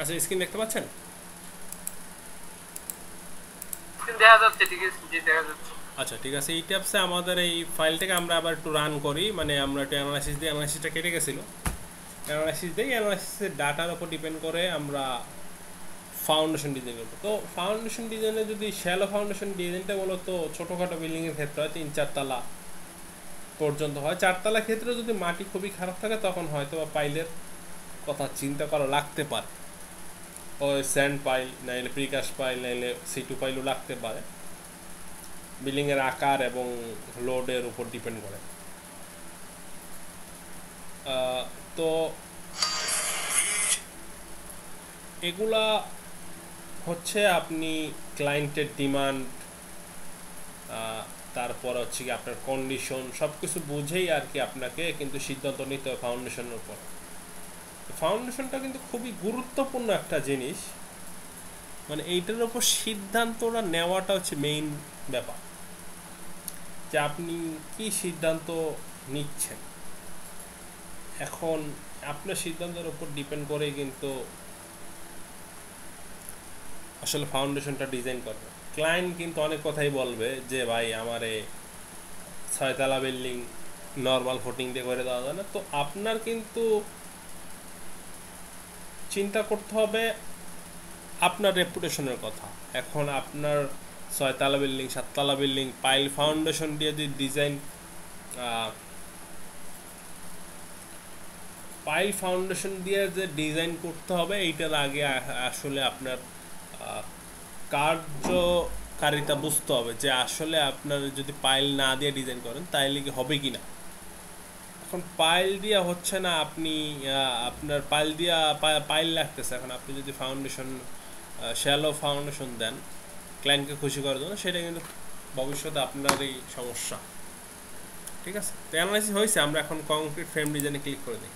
আচ্ছা স্ক্রিন দেখতে পাচ্ছেন? স্ক্রিন দেখা যাচ্ছে, ঠিক আছে, জি দেখা যাচ্ছে। আচ্ছা ঠিক আছে, এই ট্যাবসে আমাদের এই ফাইলটাকে আমরা আবার একটু রান করি, মানে আমরা একটু অ্যানালাইসিস দিই, অ্যানালাইসিসটা কেটে গেছিলো, অ্যানালাইসিস দিই, অ্যানালাইসিসের ডাটার উপর ডিপেন্ড করে আমরা ফাউন্ডেশন ডিজাইন করবো। তো ফাউন্ডেশন ডিজাইনে যদি শ্যালো ফাউন্ডেশন ডিজাইনটা মূলত ছোটোখাটো বিল্ডিংয়ের ক্ষেত্রে হয় 3-4 তলা পর্যন্ত হয়। 4 তলার ক্ষেত্রে যদি মাটি খুবই খারাপ থাকে তখন হয়তো বা পাইলের কথা চিন্তা করা লাগতে পারে, ওই স্যান্ড পাইল নাইলে প্রিকাস্ট পাইল নাইলে C2 পাইলও লাগতে পারে, বিল্ডিংয়ের আকার এবং লোডের উপর ডিপেন্ড করে। তো এগুলা হচ্ছে আপনি ক্লায়েন্টের ডিমান্ড, তারপর হচ্ছে কি আপনার কন্ডিশন সব কিছু বুঝেই আর কি আপনাকে কিন্তু সিদ্ধান্ত নিতে হবে ফাউন্ডেশনের উপর। ফাউন্ডেশনটা কিন্তু খুবই গুরুত্বপূর্ণ একটা জিনিস, মানে এইটার উপর সিদ্ধান্তটা নেওয়াটা হচ্ছে মেইন ব্যাপার, যে আপনি কি সিদ্ধান্ত নিচ্ছেন। এখন আপনার সিদ্ধান্তের উপর ডিপেন্ড করে কিন্তু আসলে ফাউন্ডেশনটা ডিজাইন করবে। ক্লায়েন্ট কিন্তু অনেক কথাই বলবে যে ভাই আমারে 6 তলা বিল্ডিং নর্মাল ফুটিং দিয়ে করে দেওয়া যায় না। তো আপনার কিন্তু চিন্তা করতে হবে আপনার রেপুটেশনের কথা। এখন আপনার 6 তলা বিল্ডিং 7 তলা বিল্ডিং পাইল ফাউন্ডেশন দিয়ে যদি ডিজাইন পাইল ফাউন্ডেশন দিয়ে যে ডিজাইন করতে হবে এইটার আগে আসলে আপনার কার্যকারিতা বুঝতে হবে যে আসলে আপনার যদি পাইল না দিয়ে ডিজাইন করেন তাইলে কি হবে কি না। এখন পাইল দিয়া হচ্ছে না, আপনি আপনার পাইল দিয়া পাইল লাগতেছে, এখন আপনি যদি ফাউন্ডেশন শ্যালো ফাউন্ডেশন দেন ক্লায়েন্টকে খুশি করার জন্য, সেটা কিন্তু ভবিষ্যতে আপনারই সমস্যা। ঠিক আছে, তো অ্যানালাইসিস হয়েছে, আমরা এখন কংক্রিট ফ্রেম ডিজাইনে ক্লিক করে দিই।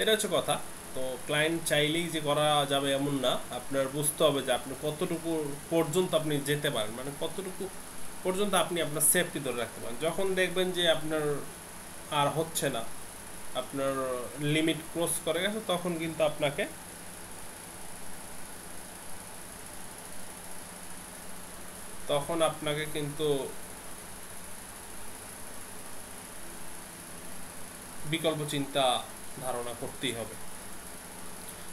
এটা হচ্ছে কথা। তো ক্লায়েন্ট চাইলেই যে করা যাবে এমন না, আপনার বুঝতে হবে যে আপনি কতটুকু পর্যন্ত আপনি যেতে পারেন, মানে কতটুকু পর্যন্ত আপনি আপনার সেফটি ধরে রাখতে পারেন। যখন দেখবেন যে আপনার আর হচ্ছে না, আপনার লিমিট ক্রস করে গেছে, তখন কিন্তু আপনাকে কিন্তু বিকল্প চিন্তা ধারণা করতেই হবে।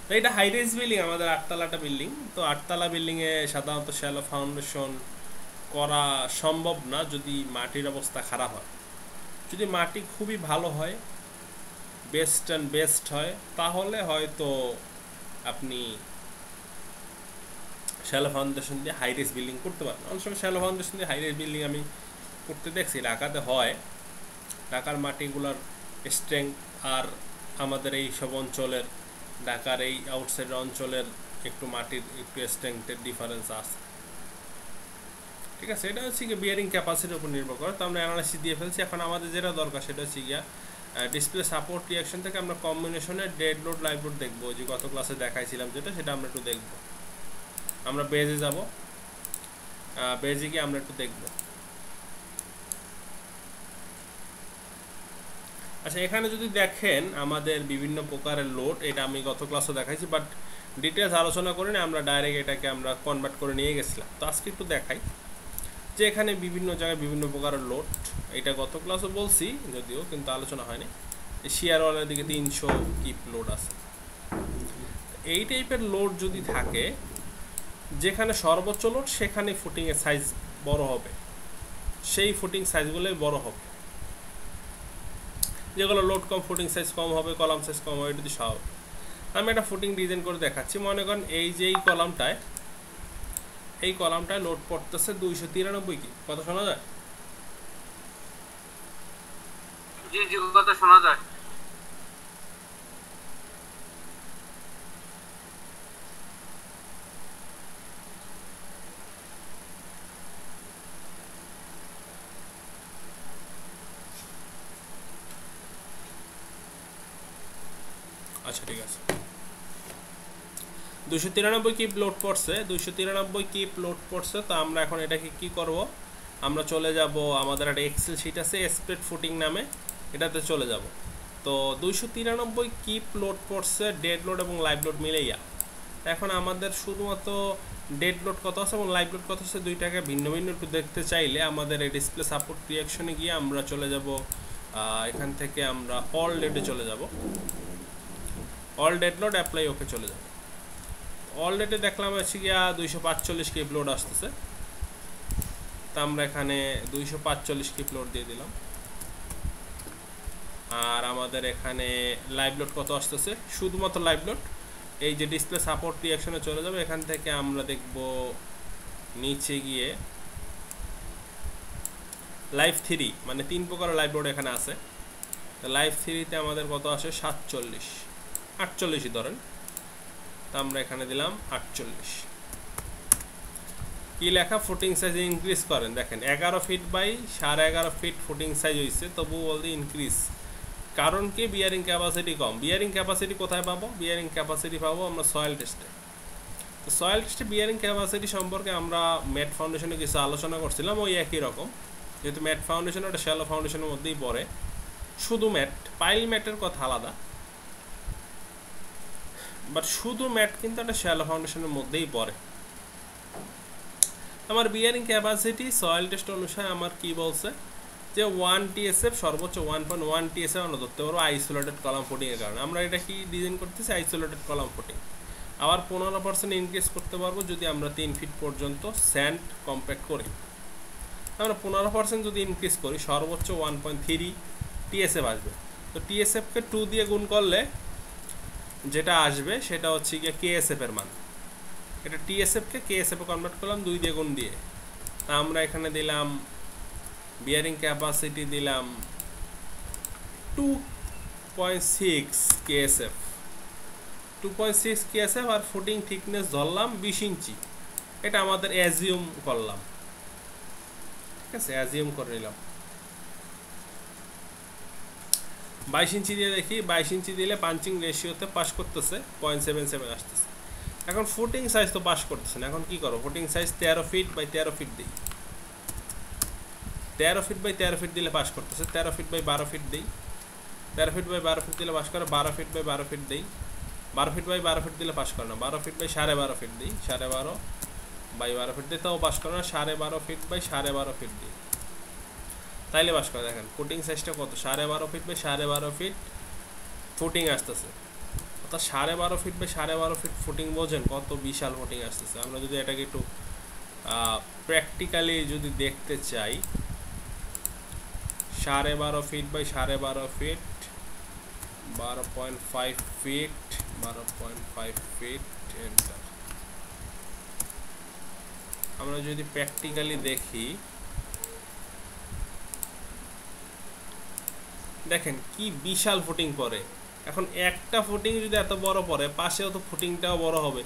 তো এটা হাই রাইজ বিল্ডিং, আমাদের 8 তলাটা বিল্ডিং। তো 8 তলা বিল্ডিংয়ে সাধারণত শ্যালো ফাউন্ডেশন করা সম্ভব না যদি মাটির অবস্থা খারাপ হয়। যদি মাটি খুবই ভালো হয়, বেস্ট অ্যান্ড বেস্ট হয়, তাহলে হয়তো আপনি শ্যালো ফাউন্ডেশন দিয়ে হাই রাইজ বিল্ডিং করতে পারেন। অনেক সময় শ্যালো ফাউন্ডেশন দিয়ে হাই রাইজ বিল্ডিং আমি করতে দেখছি, ঢাকাতে হয়। ঢাকার মাটিগুলোর স্ট্রেংথ আর আমাদের এই সব অঞ্চলের, ঢাকার এই আউটসাইড অঞ্চলের একটু মাটির একটু স্ট্রেংথের ডিফারেন্স আছে। ঠিক আছে, এটা হচ্ছে গিয়ে বিয়ারিং ক্যাপাসিটির উপর নির্ভর করে। তো আমরা অ্যানালাইসিস দিয়ে ফেলছি। এখন আমাদের যেটা দরকার সেটা হচ্ছে গিয়া ডিসপ্লে সাপোর্ট রিয়াকশন থেকে আমরা কম্বিনেশনের ডেড লোড লাইভ লোড দেখবো, যে গত ক্লাসে দেখাইছিলাম যেটা, সেটা আমরা একটু দেখবো। আমরা বেজে যাব, বেজে গিয়ে আমরা একটু দেখবো। আচ্ছা, এখানে যদি দেখেন আমাদের বিভিন্ন প্রকারের লোড, এটা আমি গত ক্লাসে দেখাইছি, বাট ডিটেলস আলোচনা করে না, আমরা ডাইরেক্ট এটাকে আমরা কনভার্ট করে নিয়ে গেছিলাম। তো আজকে একটু দেখাই যে এখানে বিভিন্ন জায়গায় বিভিন্ন প্রকারের লোড, এটা গত ক্লাসে বলছি যদিও, কিন্তু আলোচনা হয়নি। শিয়ার ওয়ালের দিকে 300 কিপ লোড আছে। এই টাইপের লোড যদি থাকে, যেখানে সর্বোচ্চ লোড সেখানে ফুটিংয়ের সাইজ বড় হবে, সেই ফুটিং সাইজগুলোই বড় হবে। যেগুলো লোড কম, ফুটিং সাইজ কম হবে, কলাম সাইজ কম হবে, এটা যদি স্বাভাবিক। আমি একটা ফুটিং ডিজাইন করে দেখাচ্ছি। মনে করেন এই যে এই কলামটায় লোড পড়তেছে 293 কি, কথা শোনা যায়? জি জি, কথা শোনা যায়। আচ্ছা ঠিক আছে, 293 কিপ লোড পড়ছে, 293 কিপ লোড পড়ছে। তো আমরা এখন এটাকে কি করব, আমরা চলে যাব, আমাদের একটা এক্সেল শিট আছে স্প্রেড ফুটিং নামে, এটাতে চলে যাব। তো 293 কিপ লোড করছে ডেড লোড এবং লাইভ লোড মিলেইয়া। এখন আমাদের শুধুমাত্র ডেড লোড কত আছে এবং লাইভ লোড কত আছে দুইটাকে ভিন্ন ভিন্ন একটু দেখতে চাইলে আমাদের এই ডিসপ্লে সাপোর্ট রিঅ্যাকশনে গিয়ে আমরা চলে যাব, এখান থেকে আমরা অল ডেডে চলে যাব, all dead load apply okay চলে যাব। অল ডেডে দেখলাম হচ্ছে গিয়া 245 কিপ লোড আসতেছে, তা আমরা এখানে 245 কিপ লোড দিয়ে দিলাম। আর আমাদের এখানে লাইভ লোড কত আসতেছে, শুধুমাত্র লাইভ লোড এই যে ডিসপ্লে সাপোর্ট রিঅ্যাকশনে চলে যাবে। এখান থেকে আমরা দেখব নিচে গিয়ে লাইভ 3, মানে 3 প্রকারের লাইভ লোড এখানে আছে। তো লাইভ 3তে আমাদের কত আসে 47, 48ই ধরেন, তা আমরা এখানে দিলাম 48। কি লেখা, ফুটিং সাইজ ইনক্রিজ করেন, দেখেন 11 feet by 11.5 feet footing size হয়েছে, তবু বলতে ইনক্রিজ, কারণ কি বিয়ারিং ক্যাপাসিটি কম। বিয়ারিং ক্যাপাসিটি কোথায় পাবো, বিয়ারিং ক্যাপাসিটি পাবো আমরা সয়েল টেস্টে। তো সয়েল টেস্টে বিয়ারিং ক্যাপাসিটি সম্পর্কে আমরা ম্যাট ফাউন্ডেশনে কিছু আলোচনা করছিলাম, ওই একই রকম, যেহেতু ম্যাট ফাউন্ডেশন ওটা শ্যালো ফাউন্ডেশনের মধ্যেই পড়ে, শুধু ম্যাট, পাইল ম্যাটের কথা আলাদা, বাট শুধু ম্যাট কিন্তু একটা শ্যালো ফাউন্ডেশনের মধ্যেই পড়ে। আমার বিয়ারিং ক্যাপাসিটি সয়েল টেস্ট অনুসারে আমার কি বলছে যে 1 TSF সর্বোচ্চ 1.1 TSF আমরা ধরতে পারবো আইসোলেটেড কলাম ফুটিংয়ের কারণে। আমরা এটা কি ডিজাইন করতেছি, আইসোলেটেড কলাম ফুটিং। আবার 15% ইনক্রিজ করতে পারবো যদি আমরা 3 ফিট পর্যন্ত স্যান্ড কম্প্যাক্ট করি। আমরা 15% যদি ইনক্রিজ করি সর্বোচ্চ 1.3 TSF আসবে। তো TSFকে 2 দিয়ে গুণ করলে যেটা আসবে সেটা হচ্ছে গিয়ে KSF এর মান। এটা TSFকে KSF এ কনভার্ট করলাম 2 দিয়ে গুণ দিয়ে। তা আমরা এখানে দিলাম বিয়ারিং ক্যাপাসিটি দিলাম 2.6 KSF, 2.6 KSF, আর ফুটিং থিকনেস ধরলাম 20 ইঞ্চি। এটা আমাদের অ্যাজিউম করলাম, ঠিক আছে, অ্যাজিউম করে নিলাম। 22 ইঞ্চি দিয়ে দেখি, 22 ইঞ্চি দিলে পাঞ্চিং রেশিওতে পাস করতেছে 0.77 আসতেছে। এখন ফুটিং সাইজ তো পাস করতেছে না, এখন কি করো, footing size 13 feet by 13 feet দিই, 13 ফিট বাই 13 ফিট দিলে পাস করতেছে। 13 ফিট বাই 12 ফিট দিই, 13 ফিট বাই 12 ফিট দিলে পাস করে। 12 ফিট বাই 12 ফিট দিই, 12 ফিট বাই 12 ফিট দিলে পাস করে না। 12 ফিট বাই 12.5 ফিট দিই, 12.5 বাই 12 ফিট দিই, তাও পাস করে না। 12.5 ফিট বাই 12.5 ফিট দিই, তাইলে পাস করে। দেখেন ফুটিং সাইজটা কত, 12.5 ফিট বাই 12.5 ফিট ফুটিং আসতেছে, অর্থাৎ 12.5 ফিট বাই 12.5 ফিট ফুটিং বোঝেন কত বিশাল ফুটিং আসতেছে। আমরা যদি এটাকে একটু প্র্যাকটিক্যালি যদি দেখতে চাই, 12.5 feet by 12.5 feet 12.5 feet 12.5 feet enter. আমরা যদি প্র্যাকটিক্যালি দেখি, দেখেন কি বিশাল ফুটিং পড়ে। এখন একটা ফুটিং যদি এত বড় পড়ে, পাশেও তো ফুটিংটাও বড় হবে,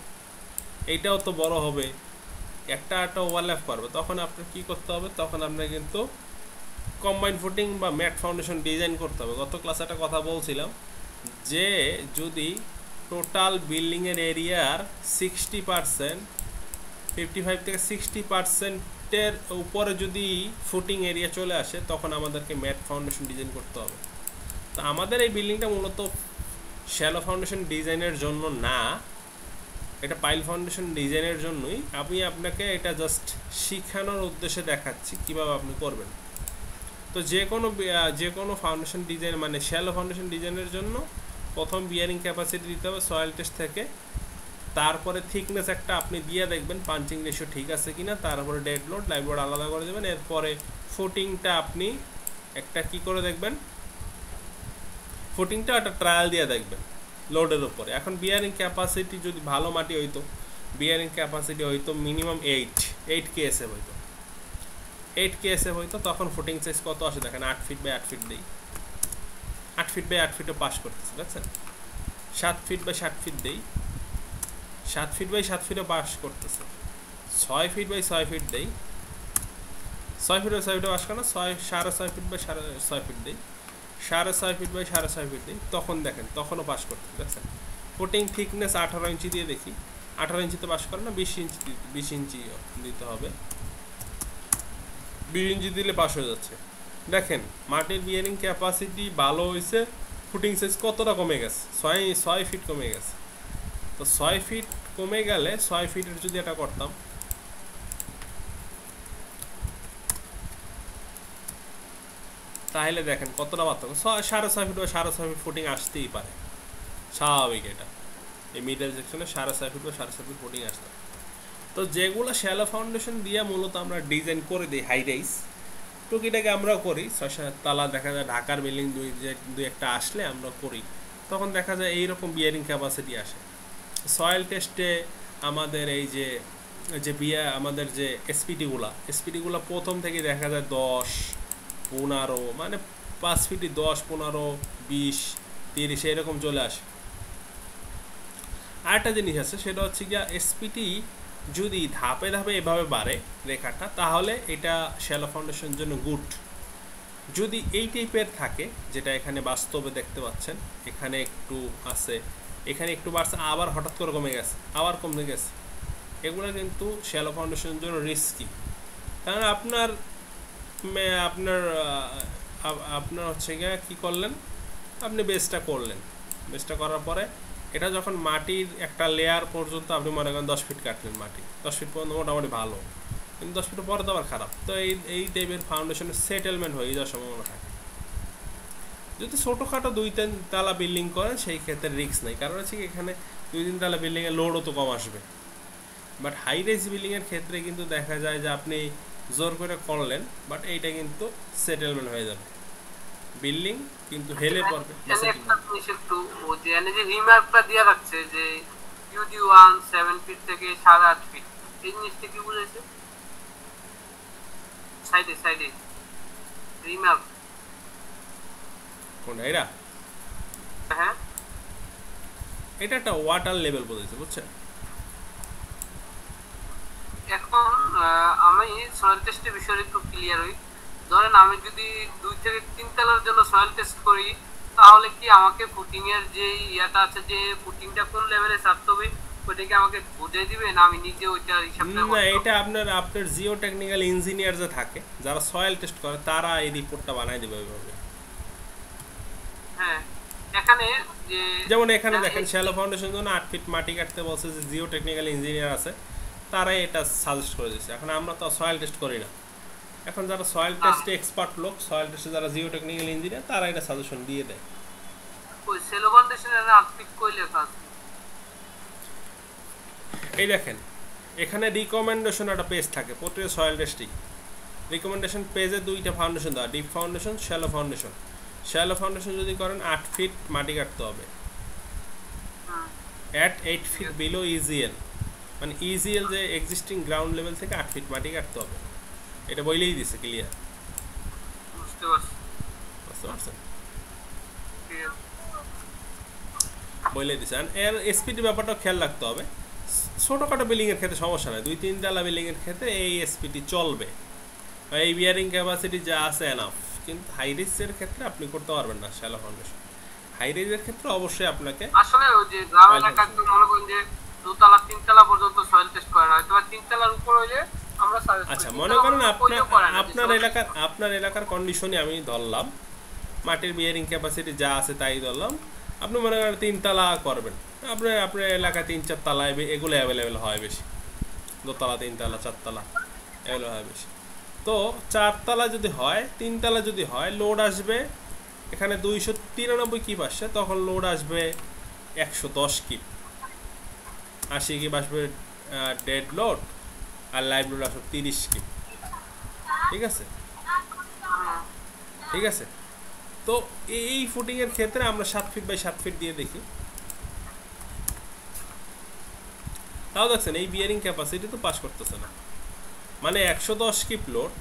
এইটাও তো বড় হবে, একটা ওভারল্যাপ করবে, তখন আপনার কি করতে হবে, তখন আপনার কিন্তু কম্বাইন ফুটিং বা ম্যাট ফাউন্ডেশন ডিজাইন করতে হবে। গত ক্লাসে একটা কথা বলছিলাম যে যদি টোটাল বিল্ডিংয়ের এরিয়ার 60%, 55 থেকে 60%-এর উপরে যদি ফুটিং এরিয়া চলে আসে, তখন আমাদেরকে ম্যাট ফাউন্ডেশন ডিজাইন করতে হবে। তো আমাদের এই বিল্ডিংটা মূলত শ্যালো ফাউন্ডেশন ডিজাইনের জন্য না, এটা পাইল ফাউন্ডেশন ডিজাইনের জন্যই। আমি আপনাকে এটা জাস্ট শেখানোর উদ্দেশ্যে দেখাচ্ছি কীভাবে আপনি করবেন। তো যে কোনো ফাউন্ডেশন ডিজাইন, মানে শ্যালো ফাউন্ডেশন ডিজাইনের জন্য প্রথম বিয়ারিং ক্যাপাসিটি দিতে হবে সয়েল টেস্ট থেকে, তারপরে থিকনেস একটা আপনি দিয়ে দেখবেন পাঞ্চিং রেশিও ঠিক আছে কিনা, তারপরে ডেড লোড লাইভ লোড আলাদা করে দেবেন। এরপরে ফুটিংটা আপনি একটা কি করে দেখবেন, ফুটিংটা একটা ট্রায়াল দিয়ে দেখবেন লোডের উপরে। এখন বিয়ারিং ক্যাপাসিটি যদি ভালো মাটি হইতো, বিয়ারিং ক্যাপাসিটি হইতো মিনিমাম 8 KSF হইতো, 8 KSF হইতো, তখন ফুটিং সাইজ কত আসে দেখেন, 8 ফিট বাই 8 ফিট দিই, 8 ফিট বাই 8 ফিটে পাস করতেছে, দেখছেন। 7 ফিট বাই 7 ফিট দিই, 7 ফিট বাই 7 ফিটে পাস করতেছে। 6 ফিট বাই 6 ফিট দিই, 6 ফিট বাই 6 ফিটে পাস করে না। 6.5 ফিট বাই 6.5 ফিট দিই, 6.5 ফিট বাই 6.5 ফিট দিই, তখন দেখেন তখনও পাস করতেছে, দেখছেন। ফুটিং থিকনেস 18 ইঞ্চি দিয়ে দেখি, 18 ইঞ্চিতে পাস করে না, 20 ইঞ্চি দিতে হবে, 20 ইঞ্চি দিলে পাস হয়ে যাচ্ছে। দেখেন মাটির বিয়ারিং ক্যাপাসিটি ভালো হয়েছে, ফুটিং সাইজ কতটা কমে গেছে, 6 ফিট কমে গেছে। তো 6 ফিট কমে গেলে 6 ফিটের যদি এটা করতাম, তাহলে দেখেন কতটা পার্থক্য। 6.5 ফিট বা 6.5 ফিট ফুটিং আসতেই পারে, স্বাভাবিক এটা। এই মিডল সেকশনে 6.5 ফিট বা 6.5 ফিট ফুটিং আসতে। তো যেগুলো শ্যালো ফাউন্ডেশন দিয়ে মূলত আমরা ডিজাইন করে দিই হাই রাইজ, টুকিটাকে আমরাও করি। 6-7 তালা দেখা যায় ঢাকার বিল্ডিং দুই একটা আসলে আমরা করি, তখন দেখা যায় এইরকম বিয়ারিং ক্যাপাসিটি আসে। সয়েল টেস্টে আমাদের এই যে আমাদের যে এসপিটিগুলো প্রথম থেকে দেখা যায় 10-15, মানে 5 ফিটই 10-15-20-30 এরকম চলে আসে। আরেকটা জিনিস আছে, সেটা হচ্ছে গিয়া এসপিটি যদি ধাপে ধাপে এভাবে বাড়ে রেখাটা, তাহলে এটা শ্যালো ফাউন্ডেশনের জন্য গুড। যদি এই টাইপের থাকে, যেটা এখানে বাস্তবে দেখতে পাচ্ছেন, এখানে একটু আছে, এখানে একটু বাড়ছে, আবার হঠাৎ করে কমে গেছে, আবার কমে গেছে, এগুলো কিন্তু শ্যালো ফাউন্ডেশনের জন্য রিস্কি। কারণ আপনার হচ্ছে গিয়ে কী করলেন, আপনি বেসটা করলেন, বেসটা করার পরে এটা যখন মাটির একটা লেয়ার পর্যন্ত আপনি মনে করেন 10 ফিট কাটলেন, মাটি 10 ফিট পর্যন্ত মোটামুটি ভালো, কিন্তু 10 ফিটের পরে তো আবার খারাপ। তো এই টাইপের ফাউন্ডেশনের সেটেলমেন্ট হয়ে যাওয়ার সম্ভাবনা থাকে। যদি ছোটোখাটো 2-3 তালা বিল্ডিং করেন, সেই ক্ষেত্রে রিস্ক নেই, কারণ হচ্ছে এখানে 2-3 তালা বিল্ডিংয়ের লোডও তো কম আসবে। বাট হাই রাইজ বিল্ডিংয়ের ক্ষেত্রে কিন্তু দেখা যায় যে আপনি জোর করে করলেন, বাট এইটা কিন্তু সেটেলমেন্ট হয়ে যাবে, বিল্ডিং কিন্তু হেলে পড়বে। একটু যে রিমার্কটা দিয়ে রাখছে যে UD1 7 ফিট থেকে 8.5 ফিট, এই জিনিসটা কি বুঝাইছে? সাইডে রিমার্ক কোনটা এটা? হ্যাঁ, এটা একটা ওয়াটার লেভেল বোঝাইছে, বুঝছেন? এখন আমি সয়েল টেস্টের বিষয়ে একটু ক্লিয়ার হই। ধরেন আমি যদি 2 থেকে 3 তলার জন্য সয়েল টেস্ট করি, তাহলে কি আমাকে ফুটিং এর যে ইয়াটা আছে, যে ফুটিংটা কোন লেভেলে ছাড়তে হবে, ওইটাকে আমাকে বুঝিয়ে দিবে, না আমি নিজে ওইটা হিসাবটা করব? না, এটা আপনার জিও টেকনিক্যাল ইঞ্জিনিয়ার যে থাকে, যারা সয়েল টেস্ট করে, তারা এই রিপোর্টটা বানায় দেবে ওইভাবে। হ্যাঁ, এখানে যে যেমন এখানে দেখেন শ্যালো ফাউন্ডেশনের জন্য 8 ফিট মাটি কাটতে বলছে, যে জিও টেকনিক্যাল ইঞ্জিনিয়ার আছে তারাই এটা সাজেস্ট করে দিচ্ছে। এখন আমরা তো সয়েল টেস্ট করি না, এখন যারা সয়েল টেস্টে এক্সপার্ট লোক, সয়েল টেস্টে যারা জিও টেকনিক্যাল ইঞ্জিনিয়ার, তারা এটা সাজেশন দিয়ে দেয়। ওই শ্যালো ফাউন্ডেশনের 8 ফিট কই লেখা আছে? এই দেখেন এখানে রিকমেন্ডেশন একটা পেজ থাকে প্রত্যেক সয়েল টেস্টেই। রিকমেন্ডেশন পেজে 2টা ফাউন্ডেশন দেওয়া, deep foundation, shallow foundation. Shallow foundation যদি করেন 8 ফিট মাটি কাটতে হবে, অ্যাট 8 ফিট বিলো ইজিএল, মানে ইজিএল যে এক্সিস্টিং গ্রাউন্ড লেভেল থেকে 8 ফিট মাটি কাটতে হবে। এটা বইলেই দিছে ক্লিয়ার, বুঝতে পারছি। বুঝতে পারছেন? বইলে দিছে। এর এসপিটি ব্যাপারটাও খেয়াল রাখতে হবে। ছোটোখাটো বিল্ডিংয়ের ক্ষেত্রে সমস্যা নেই, 2-3 তলা বিল্ডিংয়ের ক্ষেত্রে এই এসপিটি চলবে, এই বিয়ারিং ক্যাপাসিটি যা আছে এনাফ। কিন্তু হাই রিস্কের ক্ষেত্রে আপনি করতে পারবেন না শ্যালো ফাউন্ডেশন। হাই রিস্কের ক্ষেত্রে অবশ্যই আপনাকে আসলে ওই যে গ্রাম এলাকায় তো মনে করেন যে 2 তলা 3 তলা পর্যন্ত সয়েল টেস্ট করে না, হয়তো 3 তলার উপর হইলে আমরা সাজেস্ট করি। আচ্ছা, মনে করেন আপনার এলাকার কন্ডিশনে আমি ধরলাম, মাটির বিয়ারিং ক্যাপাসিটি যা আছে তাই ধরলাম। আপনি মনে করেন 3 তলা করবেন, আপনার এলাকায় 3-4 তলা এগুলো অ্যাভেলেবেল হয় বেশি, 2 তলা 3 তলা 4 তলা এগুলো হয় বেশি। তো 4 তলা যদি হয়, 3 তলা যদি হয়, লোড আসবে এখানে 293 কিপ আসছে, তখন লোড আসবে 110 কিপ, 80 কিপ আসবে ডেড লোড, আর লাইভ লোড আসবে 30 কিপ। ঠিক আছে, ঠিক আছে। তো এই ফুটিংয়ের ক্ষেত্রে আমরা 7 ফিট বাই 7 ফিট দিয়ে দেখি, তাও দেখছেন এই বিয়ারিং ক্যাপাসিটি তো পাস করতেছে না। মানে 110 কিপ লোড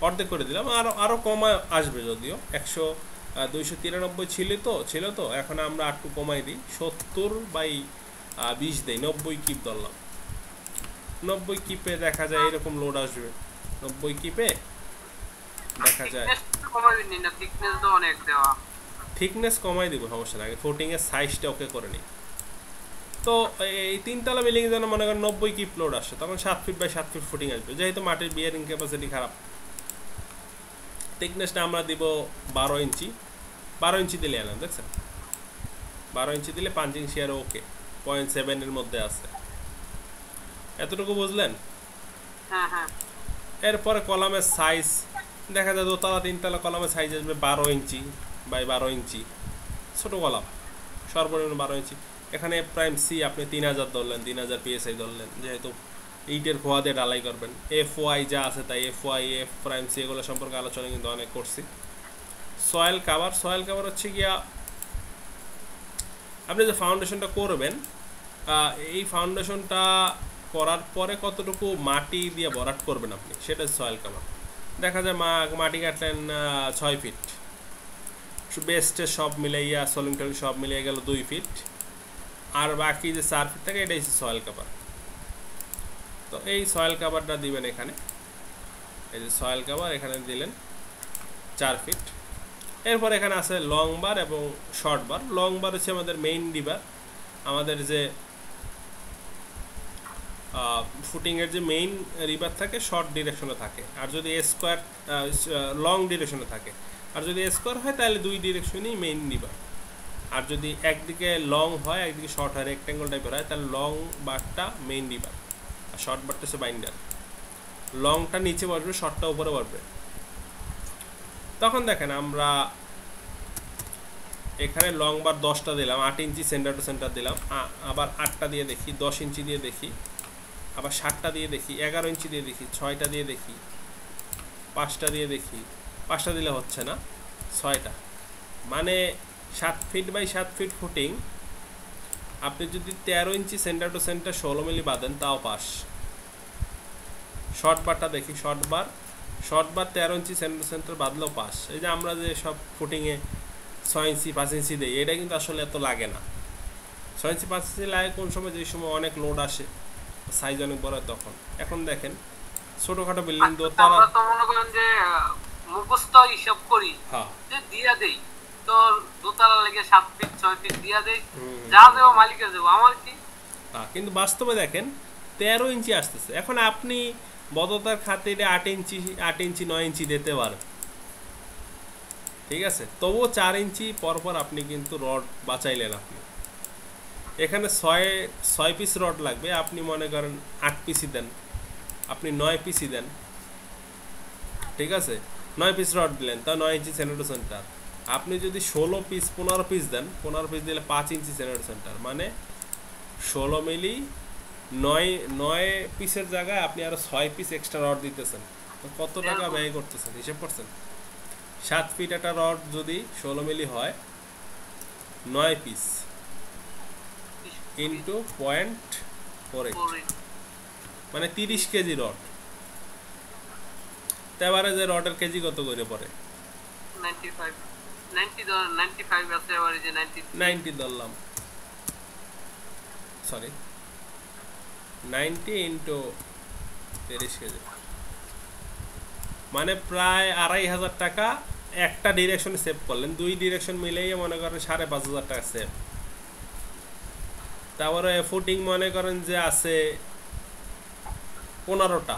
অর্ধেক করে দিলাম, আরও কমা আসবে, যদিও 293 ছিল তো এখন আমরা একটু কমাই দিই, 70/20 দিই, 90 কিপ ধরলাম। 90 কিপে দেখা যায় এরকম লোড আসবে, 90 কিপে দেখা যায়। থিকনেস কমাই দিব, সমস্যা না, ফুটিংয়ের সাইজটা ওকে করে নিই। তো এই 3 তলা বিল্ডিং যেন মনে করেন 90 কিপ লোড আসছে, তখন 7 ফিট বাই 7 ফিট ফুটিং আসবে, যেহেতু মাটির বিয়ারিং ক্যাপাসিটি খারাপ। থিকনেসটা আমরা দিব 12 ইঞ্চি, 12 ইঞ্চি দিলে এলাম, দেখছেন 12 ইঞ্চি দিলে পাঞ্চিং শেয়ার ওকে 0.7 এর মধ্যে আছে। এতটুকু বুঝলেন? হ্যাঁ হ্যাঁ। এরপরে কলামের সাইজ দেখা যায় দোতলা তিনতলা কলামের সাইজ আসবে 12 ইঞ্চি বাই 12 ইঞ্চি, ছোটো কলাম সর্বনিম্ন 12 ইঞ্চি। এখানে প্রাইম সি আপনি 3000 ধরলেন, 3000 পিএসআই ধরলেন, যেহেতু ইটের খোয়া দিয়ে ডালাই করবেন। এফ ওয়াই যা আছে তাই, F Y F prime C এগুলো সম্পর্কে আলোচনা কিন্তু অনেক করছি। সয়েল কাভার হচ্ছে গিয়া আপনি যে ফাউন্ডেশনটা করবেন, এই ফাউন্ডেশনটা করার পরে কতটুকু মাটি দিয়ে ভরাট করবেন আপনি, সেটা সয়েল কাভার। দেখা যায় মাটি কাটলেন 6 ফিট, বেস্টে সব মিলাইয়া সলিং টলিং সব মিলিয়ে গেল 2 ফিট, আর বাকি যে 4 ফিট থাকে এটাই হচ্ছে সয়েল কাভার। তো এই সয়েল কাভারটা দিবেন এখানে, এই যে সয়েল কাভার এখানে দিলেন 4 ফিট। এরপর এখানে আছে লং বার এবং শর্ট বার। লং বার হচ্ছে আমাদের মেইন রিবার, আমাদের যে ফুটিংয়ের যে মেইন রিবার থাকে শর্ট ডিরেকশনে থাকে, আর যদি স্কোয়ার লং ডিরেকশনে থাকে, আর যদি স্কোয়ার হয় তাহলে 2 ডিরেকশনই মেইন রিবার। আর যদি একদিকে লং হয় একদিকে শর্ট হয়, রেক্ট্যাঙ্গল টাইপের হয়, তাহলে লং বারটা মেইন রিবার আর শর্ট বারটা হচ্ছে বাইন্ডার। লংটা নিচে বসবে, শর্টটা উপরে বসবে। তখন দেখেন আমরা এখানে লং বার 10টা দিলাম, 8 ইঞ্চি সেন্টার টু সেন্টার দিলাম, আবার 8টা দিয়ে দেখি, 10 ইঞ্চি দিয়ে দেখি, আবার 7টা দিয়ে দেখি, 11 ইঞ্চি দিয়ে দেখি, 6টা দিয়ে দেখি, 5টা দিয়ে দেখি। 5টা দিলে হচ্ছে না, 6টা, মানে 7 ফিট বাই 7 ফিট ফুটিং। আপনি যদি 13 ইঞ্চি সেন্টার টু সেন্টার 16 মিলি বাঁধেন তাও পাস। শর্ট বারটা দেখি, short bar 13 inch centre to centre বাঁধলেও pass. এই যে আমরা যে সব ফুটিংয়ে 6 ইঞ্চি 5 ইঞ্চি দিই, এটা কিন্তু আসলে এত লাগে না। 6 ইঞ্চি 5 ইঞ্চি লাগে কোন সময়, যে সময় অনেক লোড আসে, সাইজ অনেক বড় হয় তখন। এখন দেখেন ছোটখাটো বিল্ডিং দোতলা, আমরা তো মনে করেন যে মুখস্থ হিসাব করি, হ্যাঁ যে দিয়া দেই তো দোতলা লেগে 7 ফিট 6 ফিট দিয়া দেই, যা দেব মালিকের দেব, আমার কি। কিন্তু বাস্তবে দেখেন 13 ইঞ্চি আসতেছে। এখন আপনি বদতার খাতিরে 8 ইঞ্চি 9 ইঞ্চি দিতে পারেন, ঠিক আছে, তবুও 4 ইঞ্চি পরপর আপনি কিন্তু রড বাঁচাইলেন। আপনি এখানে 6 পিস রড লাগবে, আপনি মনে করেন 8 পিসই দেন, আপনি 9 পিসই দেন, ঠিক আছে, 9 পিস রড দিলেন, তা 9 ইঞ্চি সেন্টার টু সেন্টার। আপনি যদি 16 পিস 15 পিস দেন, 15 পিস দিলে 5 ইঞ্চি সেন্টার টু সেন্টার, মানে 16 মিলি 9 পিসের জায়গায় আপনি আরো 6 পিস এক্সট্রা রড দিতেছেন, কত টাকা ব্যয় করতেছেন হিসাব করছেন? 7 ফিট একটা রড যদি 16 মিলি হয়, 9 পিস ইন্টু 0.48 মানে 30 কেজি রড। এবারে যে রডের কেজি কত করে পড়ে? 95 আছে, আবার এই যে 90 ধরলাম, সরি 90 ইন্টু 30 কেজি, মানে প্রায় 2500 টাকা একটা ডিরেকশনে সেভ করলেন। 2 ডিরেকশন মিলেই মনে করেন 5500 টাকা সেভ। তারপরে ফুটিং মনে করেন যে আছে 15টা,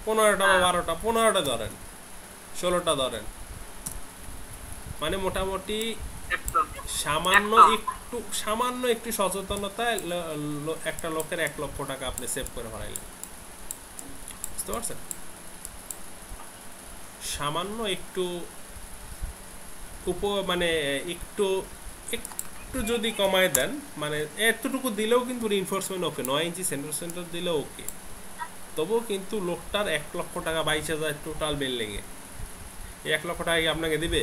15টা বা 12টা, 15টা ধরেন, 16টা ধরেন, মানে মোটামুটি সামান্য একটু সচেতনতায় একটা লোকের 1 লক্ষ টাকা আপনি সেভ করে হারাইলেন, বুঝতে পারছেন? সামান্য একটু মানে একটু যদি কমায় দেন, মানে এতটুকু দিলেও কিন্তু রিইনফোর্সমেন্ট ওকে, 9 ইঞ্চি সেন্টার দিলেও ওকে, তবুও কিন্তু লোকটার 1 লক্ষ টাকা 22,000 টোটাল বিল্ডিংয়ে, এই 1 লক্ষ টাকা কি আপনাকে দিবে?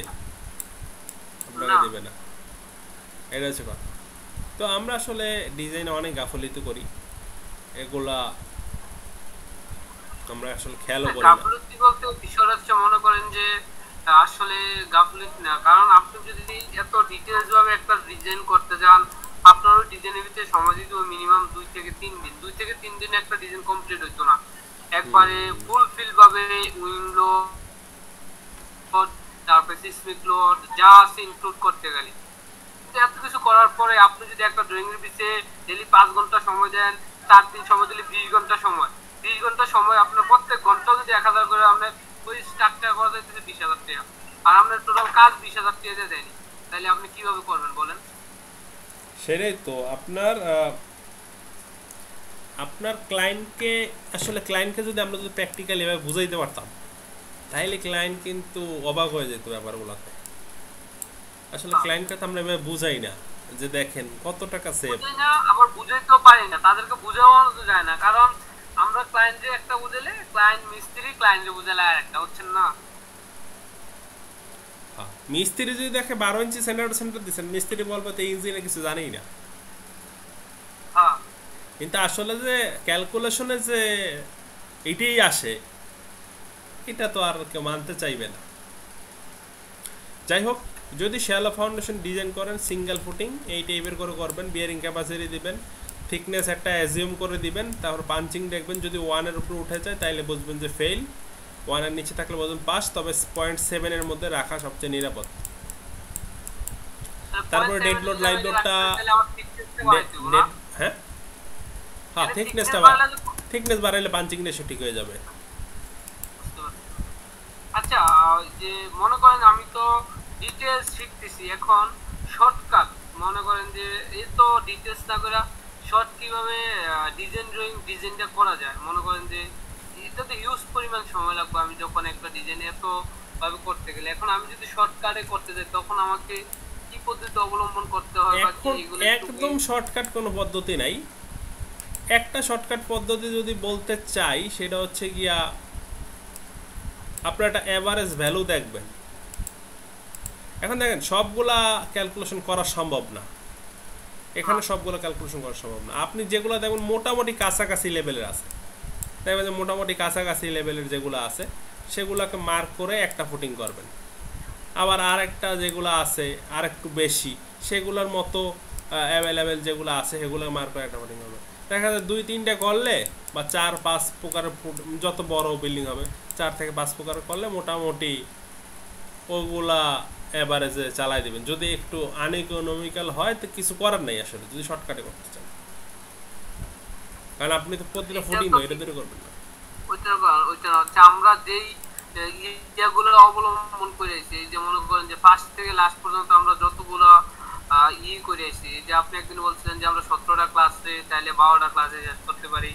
আপনাকে দেবে না, এটা হচ্ছে কথা। তো আমরা আসলে ডিজাইনে অনেক গাফলিত করি, এগুলা আমরা আসলে খেয়ালও করি না। গাফলতি বলতে বিষয় হচ্ছে মনে করেন যে আসলে গাফলতি না, কারণ আপনি যদি এত ডিটেইলস ভাবে একটা ডিজাইন করতে যান, আপনার ওই ডিজাইনের ভিতরে সময় দিতে হবে মিনিমাম 2 থেকে 3 দিন। 2 থেকে 3 দিনে একটা ডিজাইন কমপ্লিট হইতো না, একবারে ফুলফিল ভাবে উইন্ডো তারপরে সিসমিক লোড যা আছে ইনক্লুড করতে গেলে। এত কিছু করার পরে আপনি যদি একটা ড্রয়িং এর পিছে ডেইলি 5 ঘন্টা সময় দেন, 4 দিন সময় দিলে 20 ঘন্টা সময়, 20 ঘন্টা সময় আপনার প্রত্যেক ঘন্টা যদি 1000 করে আপনার ওই স্ট্রাকচার করা যাইতেছে 20,000 টাকা, আর আপনার টোটাল কাজ 20,000 টাকা দিয়ে দেয়নি, তাহলে আপনি কিভাবে করবেন বলেন? সেটাই তো আপনার আপনার ক্লায়েন্টকে আসলে ক্লায়েন্টকে যদি আমরা যদি প্র্যাকটিক্যালি এভাবে বুঝাইতে পারতাম তাহলে ক্লায়েন্ট কিন্তু অবাক হয়ে যেত ব্যাপারগুলোতে। আসলে ক্লায়েন্টকে তো আমরা এভাবে বুঝাই না যে দেখেন কত টাকা সেভ। বুঝাই না, আবার বুঝাইতেও পারি না, তাদেরকে বুঝানো যায় না, কারণ আমরা ক্লায়েন্টে একটা বুঝালে ক্লায়েন্ট মিস্ত্রি, ক্লায়েন্টে বুঝালে আর একটা, হচ্ছেন না? হ্যাঁ, মিস্ত্রি যদি দেখে 12 ইঞ্চি সেন্টার সেন্টার দিচ্ছেন, মিস্ত্রি বলবে তো এই ইঞ্জিনে কিছু জানেই না। হ্যাঁ, কিন্তু আসলে যে ক্যালকুলেশনে যে এটাই আসে এটা তো আর কেউ মানতে চাইবে না। যাই হোক, যদি শ্যালো ফাউন্ডেশন ডিজাইন করেন সিঙ্গেল ফুটিং এই টাইপের করে করবেন, বিয়ারিং ক্যাপাসিটি দিবেন, থিকনেস একটা অ্যাজিউম করে দিবেন, তারপর পাঞ্চিং দেখবেন যদি 1-এর উপরে উঠে যায় তাহলে বুঝবেন যে ফেল, 1-এর নিচে থাকলে বুঝবেন পাস, তবে 0.7-এর মধ্যে রাখা সবচেয়ে নিরাপদ। তারপরে ডেড লোড লাইভ লোডটা হ্যাঁ হ্যাঁ থিকনেস বাড়াইলে পাঞ্চিং রেশিও ঠিক হয়ে যাবে। আচ্ছা, যে মনে করেন আমি তো ডিটেলস শিখতেছি এখন, শর্টকাট মনে করেন যে এই তো ডিটেলস না করে শর্ট কিভাবে ডিজাইনটা করা যায়, মনে করেন যে এটা তো হিউজ পরিমাণ সময় লাগবে আমি যখন একটা ডিজাইন এত ভাবে করতে গেলে। এখন আমি যদি শর্টকাটে করতে যাই তখন আমাকে কি পদ্ধতি অবলম্বন করতে হয় বা কি এগুলো একদম শর্টকাট কোনো পদ্ধতি নাই। একটা শর্টকাট পদ্ধতি যদি বলতে চাই সেটা হচ্ছে গিয়া আপনার একটা অ্যাভারেজ ভ্যালু দেখবেন। এখন দেখেন সবগুলা ক্যালকুলেশন করা সম্ভব না, এখানে সবগুলো ক্যালকুলেশন করা সম্ভব না। আপনি যেগুলো দেখবেন মোটামুটি কাছাকাছি লেভেলের আছে, দেখবেন যে মোটামুটি কাছাকাছি লেভেলের যেগুলো আছে সেগুলোকে মার্ক করে একটা ফুটিং করবেন। আবার আরেকটা যেগুলো আছে আর একটু বেশি সেগুলোর মতো অ্যাভেলেবেল যেগুলো আছে সেগুলো মার্ক করে একটা ফুটিং করবেন। দেখা যায় 2-3টে করলে বা 4-5 প্রকারের যত বড় বিল্ডিং হবে 4 থেকে 5 প্রকার করলে মোটামুটি ওগুলা এভারেজে চালাই দেবেন। যদি একটু আনইকোনমিক্যাল হয় তো কিছু করার নেই আসলে, যদি শর্টকাটে করতে চান, কারণ আপনি তো প্রতিটা ফুটিং এটা ধরে করবেন না। ওইটা হচ্ছে আমরা যেই ইয়েগুলো অবলম্বন করে আছি, এই যে মনে করেন যে ফার্স্ট থেকে লাস্ট পর্যন্ত আমরা যতগুলো করে আছি, যে আপনি একদিন বলছিলেন যে আমরা 17টা ক্লাসে চাইলে 12টা ক্লাসে শেষ করতে পারি,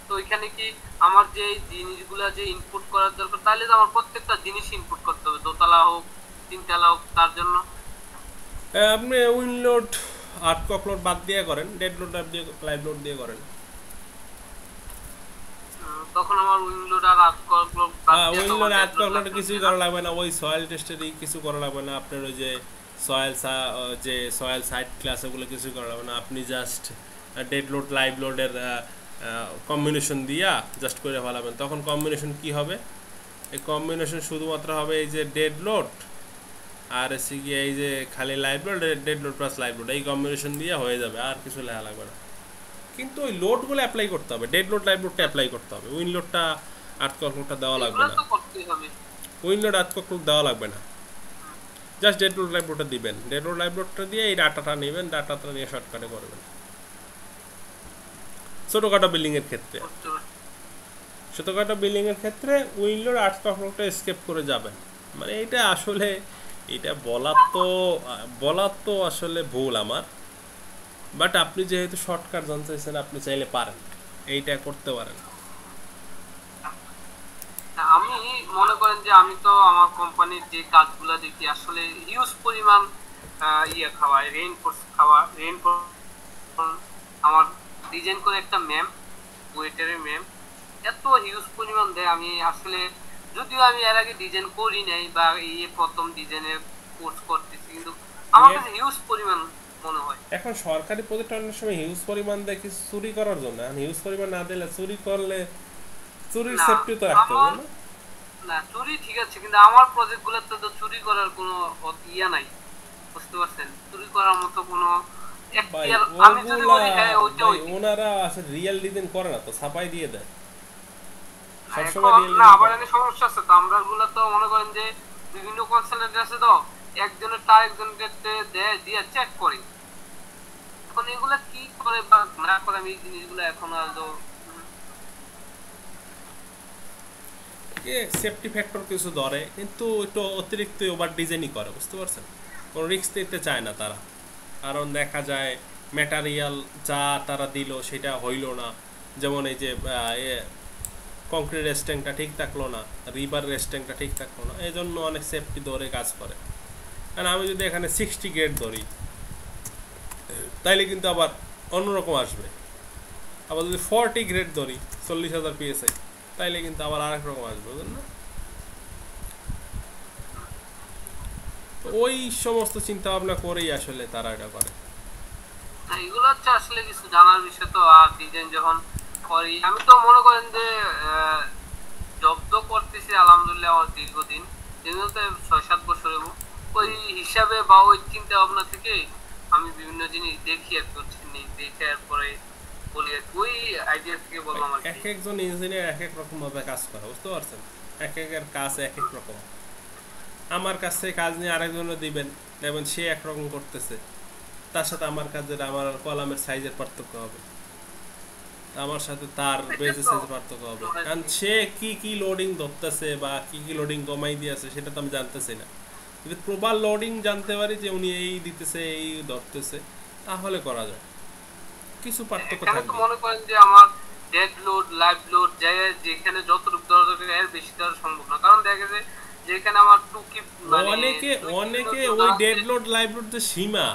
তো ওইখানে কি আমার যে জিনিসগুলো যে ইনপুট করার দরকার তাহলে তো আমার প্রত্যেকটা জিনিস ইনপুট করতে হবে, দোতলা হোক 3তলা হোক, তার জন্য আপনি উইন লোড আর্টকক লোড বাদ দিয়ে করেন, ডেড লোড দিয়ে লাইভ লোড দিয়ে করেন। তখন আমার উইন লোড আর আর্টকক লোড কিছুই করা লাগবে না, ওই সয়েল টেস্টেরই কিছু করা লাগবে না আপনার, ওই যে সয়েল সাইট ক্লাস ওগুলো কিছু করা লাগবে না। আপনি জাস্ট ডেড লোড লাইভ লোডের কম্বিনেশন দিয়া জাস্ট করে ফেলাবেন। তখন কম্বিনেশন কি হবে, এই কম্বিনেশন শুধুমাত্র হবে এই যে ডেড লোড আর এসে গিয়ে এই যে খালি live load, dead load plus live load, এই কম্বিনেশন দিয়ে হয়ে যাবে, আর কিছু লেখা লাগবে না। কিন্তু ওই লোডগুলো অ্যাপ্লাই করতে হবে, ডেড লোড লাইভ লোডটা অ্যাপ্লাই করতে হবে, উইন লোডটা আর্টকক লোডটা দেওয়া লাগবে না, উইন লোড আর্টকক লোড দেওয়া লাগবে না, জাস্ট ডেড লোড লাইভ লোডটা দিবেন। ডেড লোড লাইভ লোডটা দিয়ে এই ডাটাটা নেবেন, ডাটাটা নিয়ে শর্টকাটে করবেন। ছোটোখাটো বিল্ডিংয়ের ক্ষেত্রে ছোটোখাটো বিল্ডিংয়ের ক্ষেত্রে উইন লোড আর্টকক লোডটা স্কেপ করে যাবেন। মানে এটা আসলে এটা বলার তো আসলে ভুল আমার, বাট আপনি যেহেতু শর্টকাট জানতে চাইছেন আপনি চাইলে পারেন, এইটা করতে পারেন। আমি মনে করেন যে আমি তো আমার কোম্পানির যে কাজগুলো দেখি আসলে হিউজ পরিমাণ খাওয়ায়, রেইনফোর্স আমার ডিজাইন করে একটা ম্যাম, ওয়েটারের ম্যাম, এত হিউজ পরিমাণ দেয়। আমি আসলে যদিও আমি এর আগে ডিজাইন করি নাই বা এই প্রথম ডিজাইনের কোর্স করতেছি, কিন্তু আমার কাছে হিউজ পরিমাণ মনে হয়। এখন সরকারি প্রজেক্ট অনেক সময় হিউজ পরিমাণ দেয় কিছু চুরি করার জন্য, হিউজ পরিমাণ না দিলে চুরি করলে চুরির সেফটি তো রাখতে হবে না। না, চুরি ঠিক আছে, কিন্তু আমার প্রজেক্টগুলোতে তো চুরি করার কোনো ইয়া নাই, বুঝতে পারছেন? চুরি করার মতো কোনো আমি যদি বলি হ্যাঁ ওইটা ওনারা আসলে রিয়েল ডিজাইন করে না তো, ছাপাই দিয়ে দেয় সবসময় রিয়েল না। আবার এখানে সমস্যা আছে তো, আমরাগুলো তো মনে করেন যে বিভিন্ন কনসালটেন্ট আছে তো একজনের তার একজনকে দেয় দিয়ে চেক করে, এখন এগুলা কি করে বা না করে আমি এই জিনিসগুলো এখন আদৌ সেফটি ফ্যাক্টর কিছু ধরে, কিন্তু একটু অতিরিক্ত ওভার ডিজাইনই করে, বুঝতে পারছেন? কোনো রিস্ক নিতে চায় না তারা, কারণ দেখা যায় ম্যাটেরিয়াল যা তারা দিল সেটা হইল না। যেমন এই যে কংক্রিট রেস্ট্যাংটা ঠিক থাকলো না, রিভার রেস্ট্যাংটা ঠিক থাকলো না, এই জন্য অনেক সেফটি ধরে কাজ করে। কারণ আমি যদি এখানে 60 গ্রেড ধরি তাইলে কিন্তু আবার অন্যরকম আসবে। আবার যদি 40 গ্রেড ধরি 40,000 PSI তাইলে কিন্তু আবার আরেক রকম আসবে, বুঝলেন না? তো ওই সমস্ত চিন্তা ভাবনা করেই আসলে তারা এটা করে। এগুলো হচ্ছে আসলে কিছু জানার বিষয়। তো আর ডিজাইন যখন করি আমি তো মনে করেন যে জব তো করতেছি আলহামদুলিল্লাহ আমার দীর্ঘদিন, যেগুলোতে 6-7 বছর এবং ওই হিসাবে বা ওই চিন্তা ভাবনা থেকে আমি বিভিন্ন জিনিস দেখি আর করছি দেখে এরপরে বলি ওই আইডিয়া থেকে বললাম আর এক কি। একজন ইঞ্জিনিয়ার এক এক রকম ভাবে কাজ করে, বুঝতে পারছেন? এক একের কাজ এক এক রকম। আমার কাছ থেকে কাজ নিয়ে আরেকজনের দিবেন, দেখবেন সে একরকম করতেছে, তার সাথে আমার কাজের আমার কলামের সাইজের পার্থক্য হবে, আমার সাথে তার এটা বেজের তো সাইজের পার্থক্য হবে। কারণ সে কি কি লোডিং ধরতেছে বা কি কি লোডিং কমাই দিয়েছে সেটা তো আমি জানতেছি না। যদি প্রপার লোডিং জানতে পারি যে উনি এই দিতেছে এই ধরতেছে, তাহলে করা যায়, কিছু পার্থক্য এখানে তো থাকবে। মনে করেন যে আমার ডেড লোড লাইভ লোড যেখানে যতটুকু দেওয়া দরকার এর বেশি দেওয়া সম্ভব না, কারণ দেখা যায় যেখানে আমার টু কি মানে অনেকে 2 অনেকে কিলো ওই দেওয়া ডেড আছে। লোড লাইভ লোড যে সীমা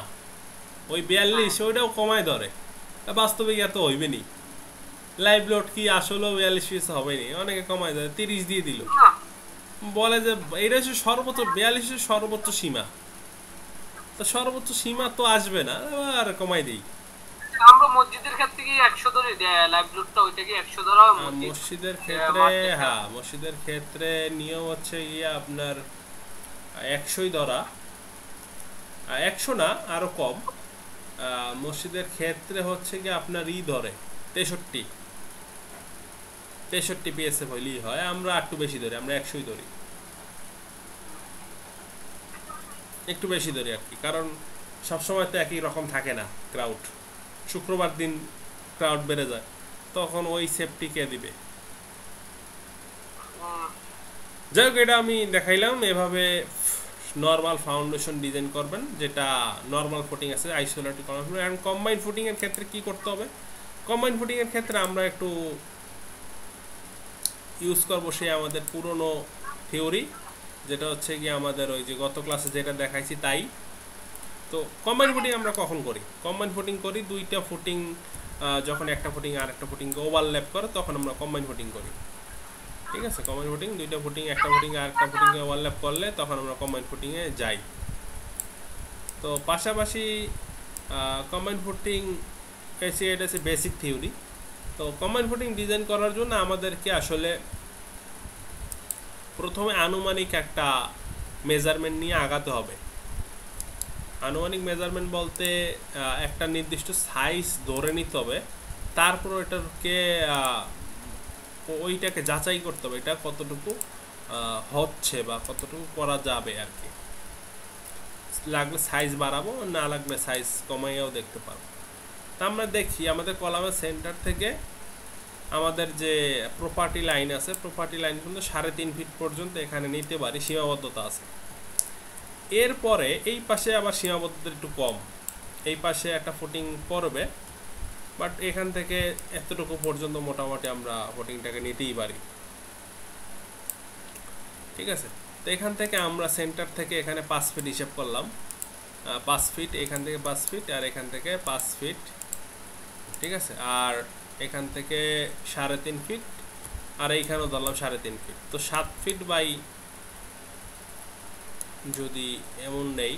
ওই 42 ওইটাও কমায় ধরে, বাস্তবে এত হইবে নি। লাইভ লোড কি আসলে 42 পিস হবে নি, অনেকে কমায় ধরে 30 দিয়ে দিল, না বলে যে এটা হচ্ছে সর্বোচ্চ 42 সর্বোচ্চ সীমা। তো সর্বোচ্চ সীমা তো আসবে না, আর কমাই দিই। আমরা মসজিদের ক্ষেত্রে কি 100 ধরে লাইভ লোডটা ওইটাকে 100 ধরা হয় মসজিদের ক্ষেত্রে, হ্যাঁ মসজিদের ক্ষেত্রে নিয়ম হচ্ছে গিয়ে আপনার 100ই ধরা, 100 না আরো কম। মসজিদের ক্ষেত্রে হচ্ছে কি আপনার ধরে 63 PSF হইলেই হয়। আমরা একটু বেশি ধরি, আমরা 100ই ধরি, একটু বেশি ধরি আর কি, কারণ সবসময় তো একই রকম থাকে না ক্রাউড। শুক্রবার দিন ক্রাউড বেড়ে যায়, তখন ওই সেফটি কে দিবে? যাই হোক, এটা আমি দেখাইলাম। এভাবে নর্মাল ফাউন্ডেশন ডিজাইন করবেন, যেটা নর্মাল ফুটিং আছে, আইসোলেটেড কনফিগার। অ্যান্ড কম্বাইন ফুটিংয়ের ক্ষেত্রে কি করতে হবে? কম্বাইন ফুটিংয়ের ক্ষেত্রে আমরা একটু ইউজ করবো সেই আমাদের পুরনো থিওরি, যেটা হচ্ছে কি আমাদের ওই যে গত ক্লাসে যেটা দেখাইছি তাই। তো কম্বাইন ফুটিং আমরা কখন করি? কম্বাইন ফুটিং করি দুইটা ফুটিং যখন একটা ফুটিং আর একটা ফুটিংকে ওভারল্যাপ করে তখন আমরা কম্বাইন ফুটিং করি, ঠিক আছে? কম্বাইন ফুটিং দুইটা ফুটিং একটা ফুটিং আর একটা ফুটিংকে ওভারল্যাপ করলে তখন আমরা কম্বাইন ফুটিংয়ে যাই। তো পাশাপাশি কম্বাইন ফুটিং এটা হচ্ছে বেসিক থিওরি। তো কম্বাইন ফুটিং ডিজাইন করার জন্য আমাদেরকে আসলে প্রথমে আনুমানিক একটা মেজারমেন্ট নিয়ে আগাতে হবে। আনুমানিক মেজারমেন্ট বলতে একটা নির্দিষ্ট সাইজ ধরে নিতে হবে, তারপর এটাকে ওইটাকে যাচাই করতে হবে এটা কতটুকু হচ্ছে বা কতটুকু করা যাবে আর কি। লাগলে সাইজ বাড়াবো, না লাগলে সাইজ কমাইয়াও দেখতে পারবো। তা আমরা দেখি আমাদের কলামের সেন্টার থেকে আমাদের যে প্রপার্টি লাইন আছে, প্রপার্টি লাইন কিন্তু 3.5 ফিট পর্যন্ত এখানে নিতে পারি, সীমাবদ্ধতা আছে। এরপরে এই পাশে আবার সীমাবদ্ধতা একটু কম, এই পাশে একটা ফুটিং পড়বে, বাট এখান থেকে এতটুকু পর্যন্ত মোটামুটি আমরা ফুটিংটাকে নিতেই পারি, ঠিক আছে? তো এখান থেকে আমরা সেন্টার থেকে এখানে 5 ফিট হিসাব করলাম, 5 ফিট, এখান থেকে 5 ফিট আর এখান থেকে 5 ফিট, ঠিক আছে? আর এখান থেকে 3.5 ফিট আর এইখানেও ধরলাম 3.5 ফিট। তো 7 ফিট বাই যদি এমন নেই,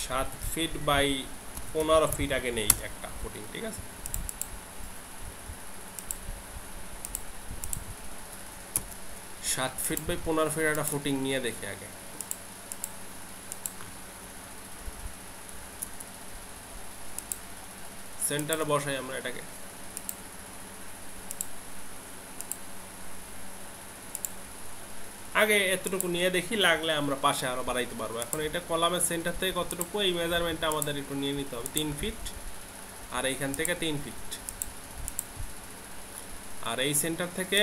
সাত ফিট বাই 15 ফিট আগে নেই একটা ফুটিং, ঠিক আছে? 7 ফিট বাই 15 ফিট একটা ফুটিং নিয়ে দেখি আগে। সেন্টারে বসাই আমরা এটাকে, আগে এতটুকু নিয়ে দেখি, লাগলে আমরা পাশে আরও বাড়াইতে পারবো। এখন এটা কলামের সেন্টার থেকে কতটুকু, এই মেজারমেন্টটা আমাদের একটু নিয়ে নিতে হবে। 3 ফিট, আর এইখান থেকে 3 ফিট, আর এই সেন্টার থেকে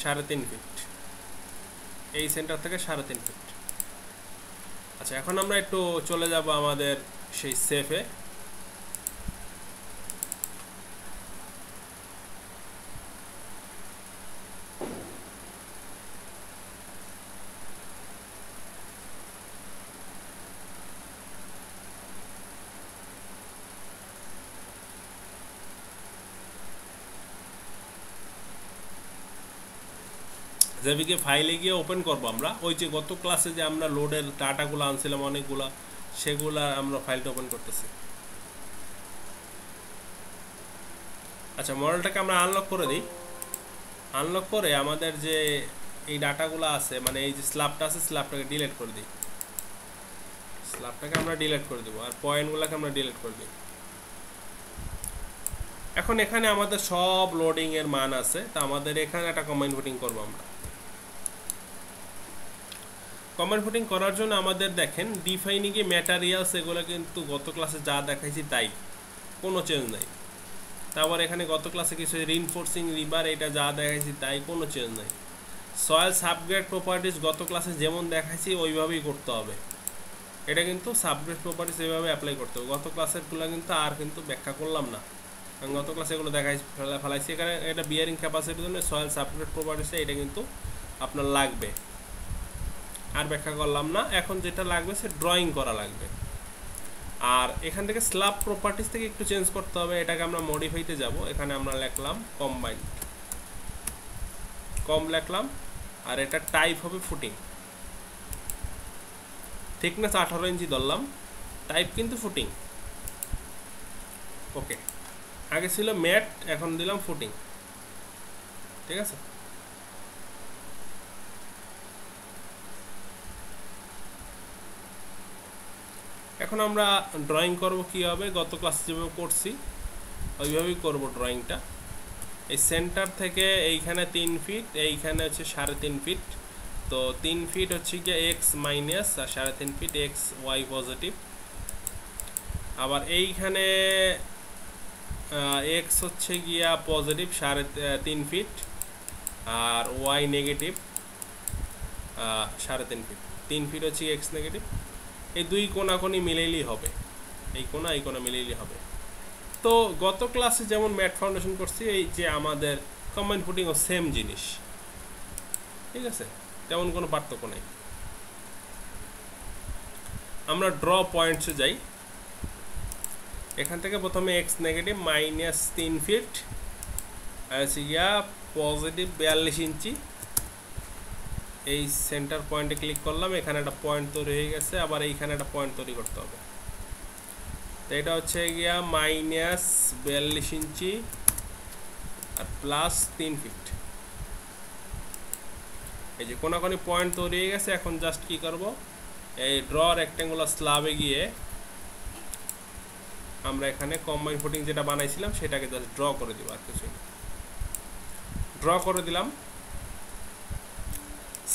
3.5 ফিট, এই সেন্টার থেকে 3.5 ফিট। আচ্ছা, এখন আমরা একটু চলে যাব আমাদের সেই সেফে। জেভিকে ফাইলে গিয়ে ওপেন করবো আমরা। ওই যে গত ক্লাসে যে আমরা লোডের ডাটাগুলো আনছিলাম অনেকগুলা, সেগুলা আমরা ফাইলটা ওপেন করতেছি। আচ্ছা, মডেলটাকে আমরা আনলক করে দিই। আনলক করে আমাদের যে এই ডাটাগুলো আছে, মানে এই যে স্ল্যাবটা আছে, স্ল্যাবটাকে ডিলিট করে দিই। স্ল্যাবটাকে আমরা ডিলিট করে দেবো, আর পয়েন্টগুলোকে আমরা ডিলিট করে দিই। এখন এখানে আমাদের সব লোডিং এর মান আছে, তা আমাদের এখানে একটা কম্বাইন ফুটিং করবো আমরা। কম্বাইন ফুটিং করার জন্য আমাদের দেখেন ডিফাইনিং এ ম্যাটেরিয়ালস, এগুলো কিন্তু গত ক্লাসে যা দেখাইছি তাই, কোনো চেঞ্জ নাই। তারপর এখানে গত ক্লাসে কিছু রিইনফোর্সিং রিবার, এটা যা দেখাইছি তাই, কোনো চেঞ্জ নাই। সয়েল সাবগ্রেড প্রপার্টিস গত ক্লাসে যেমন দেখাইছি ওইভাবেই করতে হবে। এটা কিন্তু সাবগ্রেড প্রপার্টিস এইভাবে অ্যাপ্লাই করতে হবে। গত ক্লাসেরগুলো কিন্তু আর কিন্তু ব্যাখ্যা করলাম না, কারণ গত ক্লাসে এগুলো ফেলাইছি। এখানে এটা বিয়ারিং ক্যাপাসিটির জন্য সয়েল সাবগ্রেড প্রপার্টিসে এটা কিন্তু আপনার লাগবে, আর ব্যাখ্যা করলাম না। এখন যেটা লাগবে সে ড্রয়িং করা লাগবে। আর এখান থেকে স্ল্যাব প্রপার্টিস থেকে একটু চেঞ্জ করতে হবে, এটাকে আমরা মডিফাইতে যাব। এখানে আমরা লিখলাম কম্বাইন, কম লিখলাম, আর এটা টাইপ হবে ফুটিং, থিকনেস 18 ইঞ্চি ধরলাম, টাইপ কিন্তু ফুটিং। ওকে, আগে ছিল ম্যাট, এখন দিলাম ফুটিং, ঠিক আছে। এখন আমরা ড্রয়িং করব কীভাবে, গত ক্লাসে যেভাবে করছি ওইভাবেই করব ড্রয়িংটা। এই সেন্টার থেকে এইখানে 3 ফিট, এইখানে হচ্ছে 3.5 ফিট। তো 3 ফিট হচ্ছে গিয়ে এক্স মাইনাস, আর 3.5 ফিট এক্স ওয়াই পজিটিভ। আবার এইখানে এক্স হচ্ছে গিয়া পজিটিভ 3.5 ফিট, আর ওয়াই নেগেটিভ 3.5 ফিট। 3 ফিট হচ্ছে এক্স নেগেটিভ। এই দুই কোণাকোণি মিলেইলেই হবে, এই কোণা মিলেইলেই হবে। তো গত ক্লাসে যেমন ম্যাট ফাউন্ডেশন করছি, এই যে আমাদের কম্বাইন ফুটিংও সেম জিনিস, ঠিক আছে, তেমন কোনো পার্থক্য নেই। আমরা ড্র পয়েন্টসে যাই। এখান থেকে প্রথমে এক্স নেগেটিভ মাইনাস 3 ফিট, আর হচ্ছে গিয়া পজিটিভ 42 ইঞ্চি। এই সেন্টার পয়েন্টে ক্লিক করলাম, এখানে একটা পয়েন্ট তৈরি হয়ে গেছে, আবার এইখানে একটা পয়েন্ট তৈরি করতে হবে। তো এটা হচ্ছে গিয়া মাইনাস 42 ইঞ্চি আর প্লাস 3 ফিট। এই যে কোনাকোনি পয়েন্ট তৈরি হয়ে গেছে। এখন জাস্ট কি করব, এই ড্র রেক্ট্যাঙ্গুলার স্ল্যাবে গিয়ে আমরা এখানে কম্বাইন ফুটিং যেটা বানাইছিলাম সেটাকে জাস্ট ড্র করে দিব, আর কিছু ড্র করে দিলাম।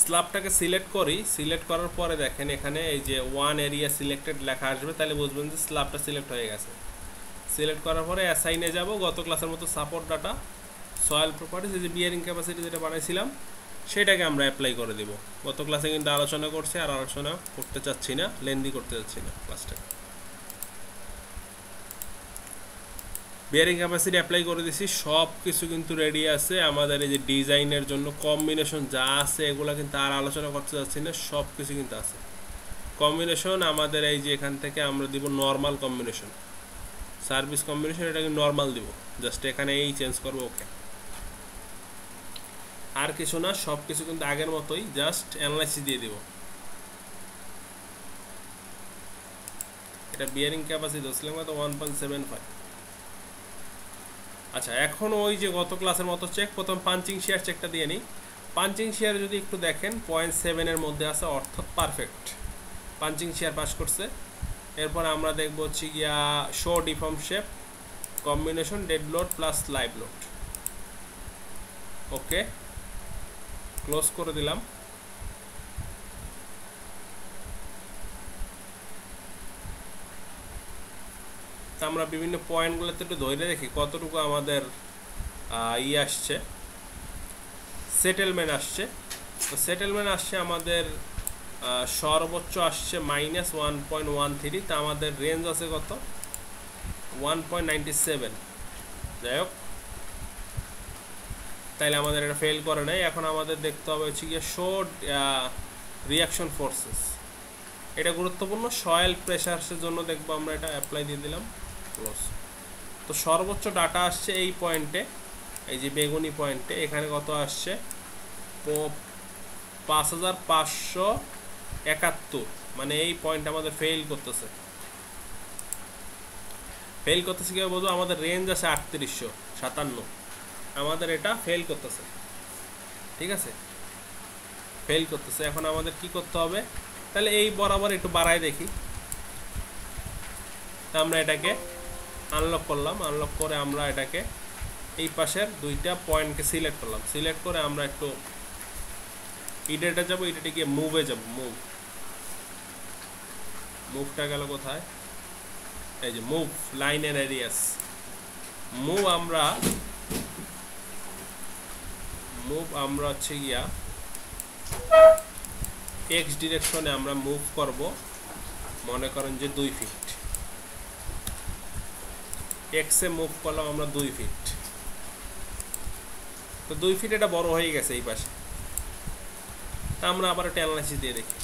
স্ল্যাবটাকে সিলেক্ট করি, সিলেক্ট করার পরে দেখেন এখানে এই যে 1 এরিয়া সিলেক্টেড লেখা আসবে, তাহলে বুঝবেন যে স্ল্যাবটা সিলেক্ট হয়ে গেছে। সিলেক্ট করার পরে অ্যাসাইনে যাব, গত ক্লাসের মতো সাপোর্ট ডাটা, সয়েল প্রপার্টিস, এই যে বিয়ারিং ক্যাপাসিটি যেটা বানাইছিলাম সেটাকে আমরা অ্যাপ্লাই করে দিব। গত ক্লাসে কিন্তু আলোচনা করছি, আর আলোচনা করতে চাচ্ছি না, লেন্দি করতে চাচ্ছি না ক্লাসটা। বিয়ারিং ক্যাপাসিটি অ্যাপ্লাই করে দিছি, সব কিছু কিন্তু রেডি আছে আমাদের। এই যে ডিজাইনের জন্য কম্বিনেশন যা আছে এগুলো কিন্তু আর আলোচনা করতে যাচ্ছি না, সব কিছু কিন্তু আছে। কম্বিনেশন আমাদের এই যে এখান থেকে আমরা দিব নর্মাল কম্বিনেশন, সার্ভিস কম্বিনেশন, এটাকে নর্মাল দিব, জাস্ট এখানে এই চেঞ্জ করবো। ওকে, আর কিছু না, সব কিছু কিন্তু আগের মতোই, জাস্ট অ্যানালাইসিস দিয়ে দিব। এটা বিয়ারিং ক্যাপাসিটি ধরছিলাম কত, 1.75। আচ্ছা, এখন ওই যে গত ক্লাসের মতো চেক, প্রথম পাঞ্চিং শেয়ার চেকটা দিয়ে নিই। পাঞ্চিং শেয়ার যদি একটু দেখেন 0.7 এর মধ্যে আছে, অর্থাৎ পারফেক্ট, পাঞ্চিং শেয়ার পাস করছে। এরপর আমরা দেখব হচ্ছে গিয়া show deform shape, combination dead load plus live load. Okay, close করে দিলাম। তা আমরা বিভিন্ন পয়েন্টগুলোতে একটু ধরে দেখি কতটুকু আমাদের আসছে, সেটেলমেন্ট আসছে। তো সেটেলমেন্ট আসছে আমাদের সর্বোচ্চ আসছে -1.13। তা আমাদের রেঞ্জ আছে কত 1.97। যাই হোক, তাইলে আমাদের এটা ফেল করে নাই। এখন আমাদের দেখতে হবে হচ্ছে গিয়ে শো রিয়াকশন ফোর্সেস, এটা গুরুত্বপূর্ণ। সয়েল প্রেশারের জন্য দেখবো আমরা, এটা অ্যাপ্লাই দিয়ে দিলাম, ক্লোজ। তো সর্বোচ্চ ডাটা আসছে এই পয়েন্টে, এই যে বেগুনি পয়েন্টে, এখানে কত আসছে 5571। মানে এই পয়েন্ট আমাদের ফেল করতেছে। ফেল করতেছে কি বলবো, আমাদের রেঞ্জ আছে 3857, আমাদের এটা ফেল করতেছে। ঠিক আছে, ফেল করতেছে। এখন আমাদের কি করতে হবে, তাহলে এই বরাবর একটু বাড়ায় দেখি। তা আমরা এটাকে আনলক করলাম, আনলক করে আমরা এটাকে এই পাশের দুইটা পয়েন্টকে সিলেক্ট করলাম। সিলেক্ট করে আমরা একটু ইডেটে যাবো, ইডেটে গিয়ে মুভে যাব। মুভটা গেল কোথায়, এই যে move line and radius. Move আমরা হচ্ছে গিয়া এক্স ডিরেকশনে আমরা মুভ করব, মনে করেন যে 2 ফিট। এক্সে মুভ করলাম আমরা 2 ফিট। তো 2 ফিট এটা বড় হয়ে গেছে এই পাশে। তা আমরা আবার একটা অ্যানালাইসিস দিয়ে দেখি,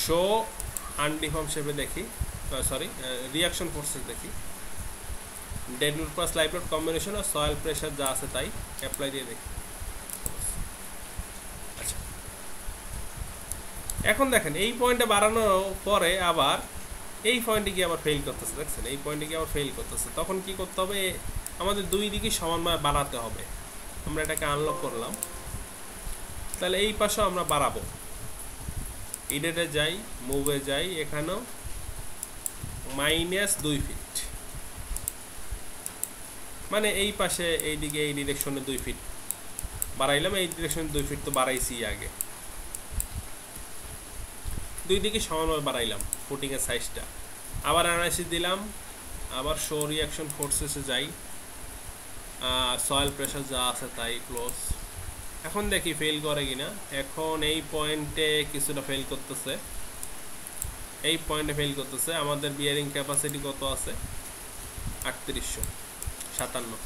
শো আনডিফর্ম শেপে দেখি, সরি রিয়াকশন ফোর্সেস দেখি। Dead load plus live load combination আর সয়েল প্রেশার যা আছে তাই অ্যাপ্লাই দিয়ে দেখি। আচ্ছা, এখন দেখেন এই পয়েন্টে বাড়ানোর পরে আবার এই পয়েন্টে গিয়ে আবার ফেল করতেছে। দেখছেন, এই পয়েন্টে গিয়ে আবার ফেল করতেছে। তখন কি করতে হবে, আমাদের দুই দিকে সমানভাবে বাড়াতে হবে। আমরা এটাকে আনলক করলাম, তাহলে এই পাশেও আমরা বাড়াবো। ইডেটে যাই, মুভে যাই, এখানেও -2 ফিট। মানে এই পাশে এইদিকে এই ডিরেকশনে 2 ফিট বাড়াইলাম, এই ডিরেকশনে 2 ফিট তো বাড়াইছি আগে। দুই দিকে সমানভাবে বাড়াইলাম ফুটিংয়ের সাইজটা। আবার অ্যানালাইসিস দিলাম, আবার শো রিয়াকশন ফোর্সেসে যাই, সয়েল প্রেশার যা আছে তাই, ক্লোজ। এখন দেখি ফেল করে কিনা। এখন এই পয়েন্টে কিছুটা ফেল করতেছে, এই পয়েন্টে ফেল করতেছে। আমাদের বিয়ারিং ক্যাপাসিটি কত আছে 3857।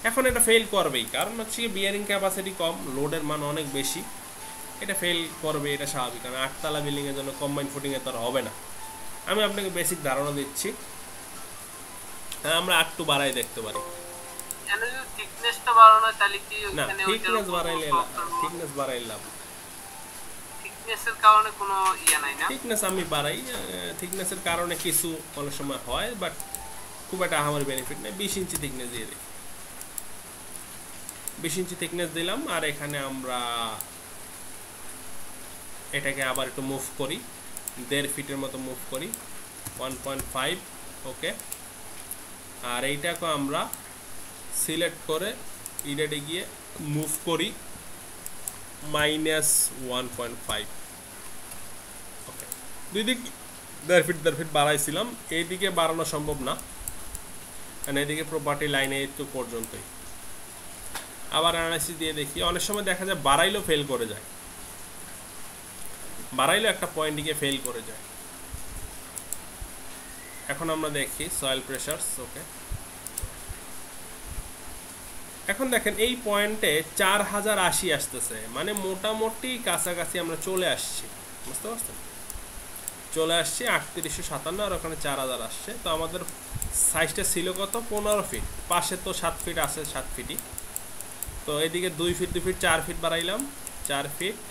এখন এটা ফেল করবেই, কারণ হচ্ছে বিয়ারিং ক্যাপাসিটি কম, লোডের মান অনেক বেশি, এটা ফেল করবে, এটা স্বাভাবিক। কারণ 8 তলা বিল্ডিংয়ের জন্য কম্বাইন ফুটিংয়ে তো আর হবে না। আমি আপনাকে বেসিক ধারণা দিচ্ছি, আমরা একটু বাড়াই দেখতে পারি। থিকনেসটা বাড়ানো, তাহলে কি না, থিকনেস বাড়াইলাম, থিকনেসের কারণে কোনো নাই না। থিকনেস আমি বাড়াই, থিকনেসের কারণে কিছু অনেক সময় হয়, বাট খুব একটা আমার বেনিফিট নেই। 20 ইঞ্চি থিকনেস দিয়ে দিই, 20 ইঞ্চি থিকনেস দিলাম। আর এখানে আমরা এটাকে আবার একটু মুভ করি, 1.5 ফিটের মতো মুভ করি, 1.5। ওকে, আর এইটাকে আমরা সিলেক্ট করে ইডেটে গিয়ে মুভ করি -1.5। ওকে, দুই দিক 1.5 ফিট বাড়াইছিলাম, এইদিকে বাড়ানো সম্ভব না, কারণ এদিকে প্রপার্টি লাইনে একটু পর্যন্তই। আবার অ্যানালাইসিস দিয়ে দেখি, অনেক সময় দেখা যায় বাড়াইলেও ফেল করে যায়, বাড়াইলেও একটা পয়েন্টে গিয়ে ফেল করে যায়। এখন আমরা দেখি সয়েল প্রেশারস। ওকে, এখন দেখেন এই পয়েন্টে 4080 আসতেছে, মানে মোটামুটি কাছাকাছি আমরা চলে আসছি, বুঝতে পারছেন? চলে আসছি 3857, আর ওখানে 4000 আসছে। তো আমাদের সাইজটা ছিল কত 15 ফিট, পাশে তো 7 ফিট আছে, 7 ফিটই। তো এদিকে 2 ফিট 2 ফিট 4 ফিট বাড়াইলাম, 4 ফিট,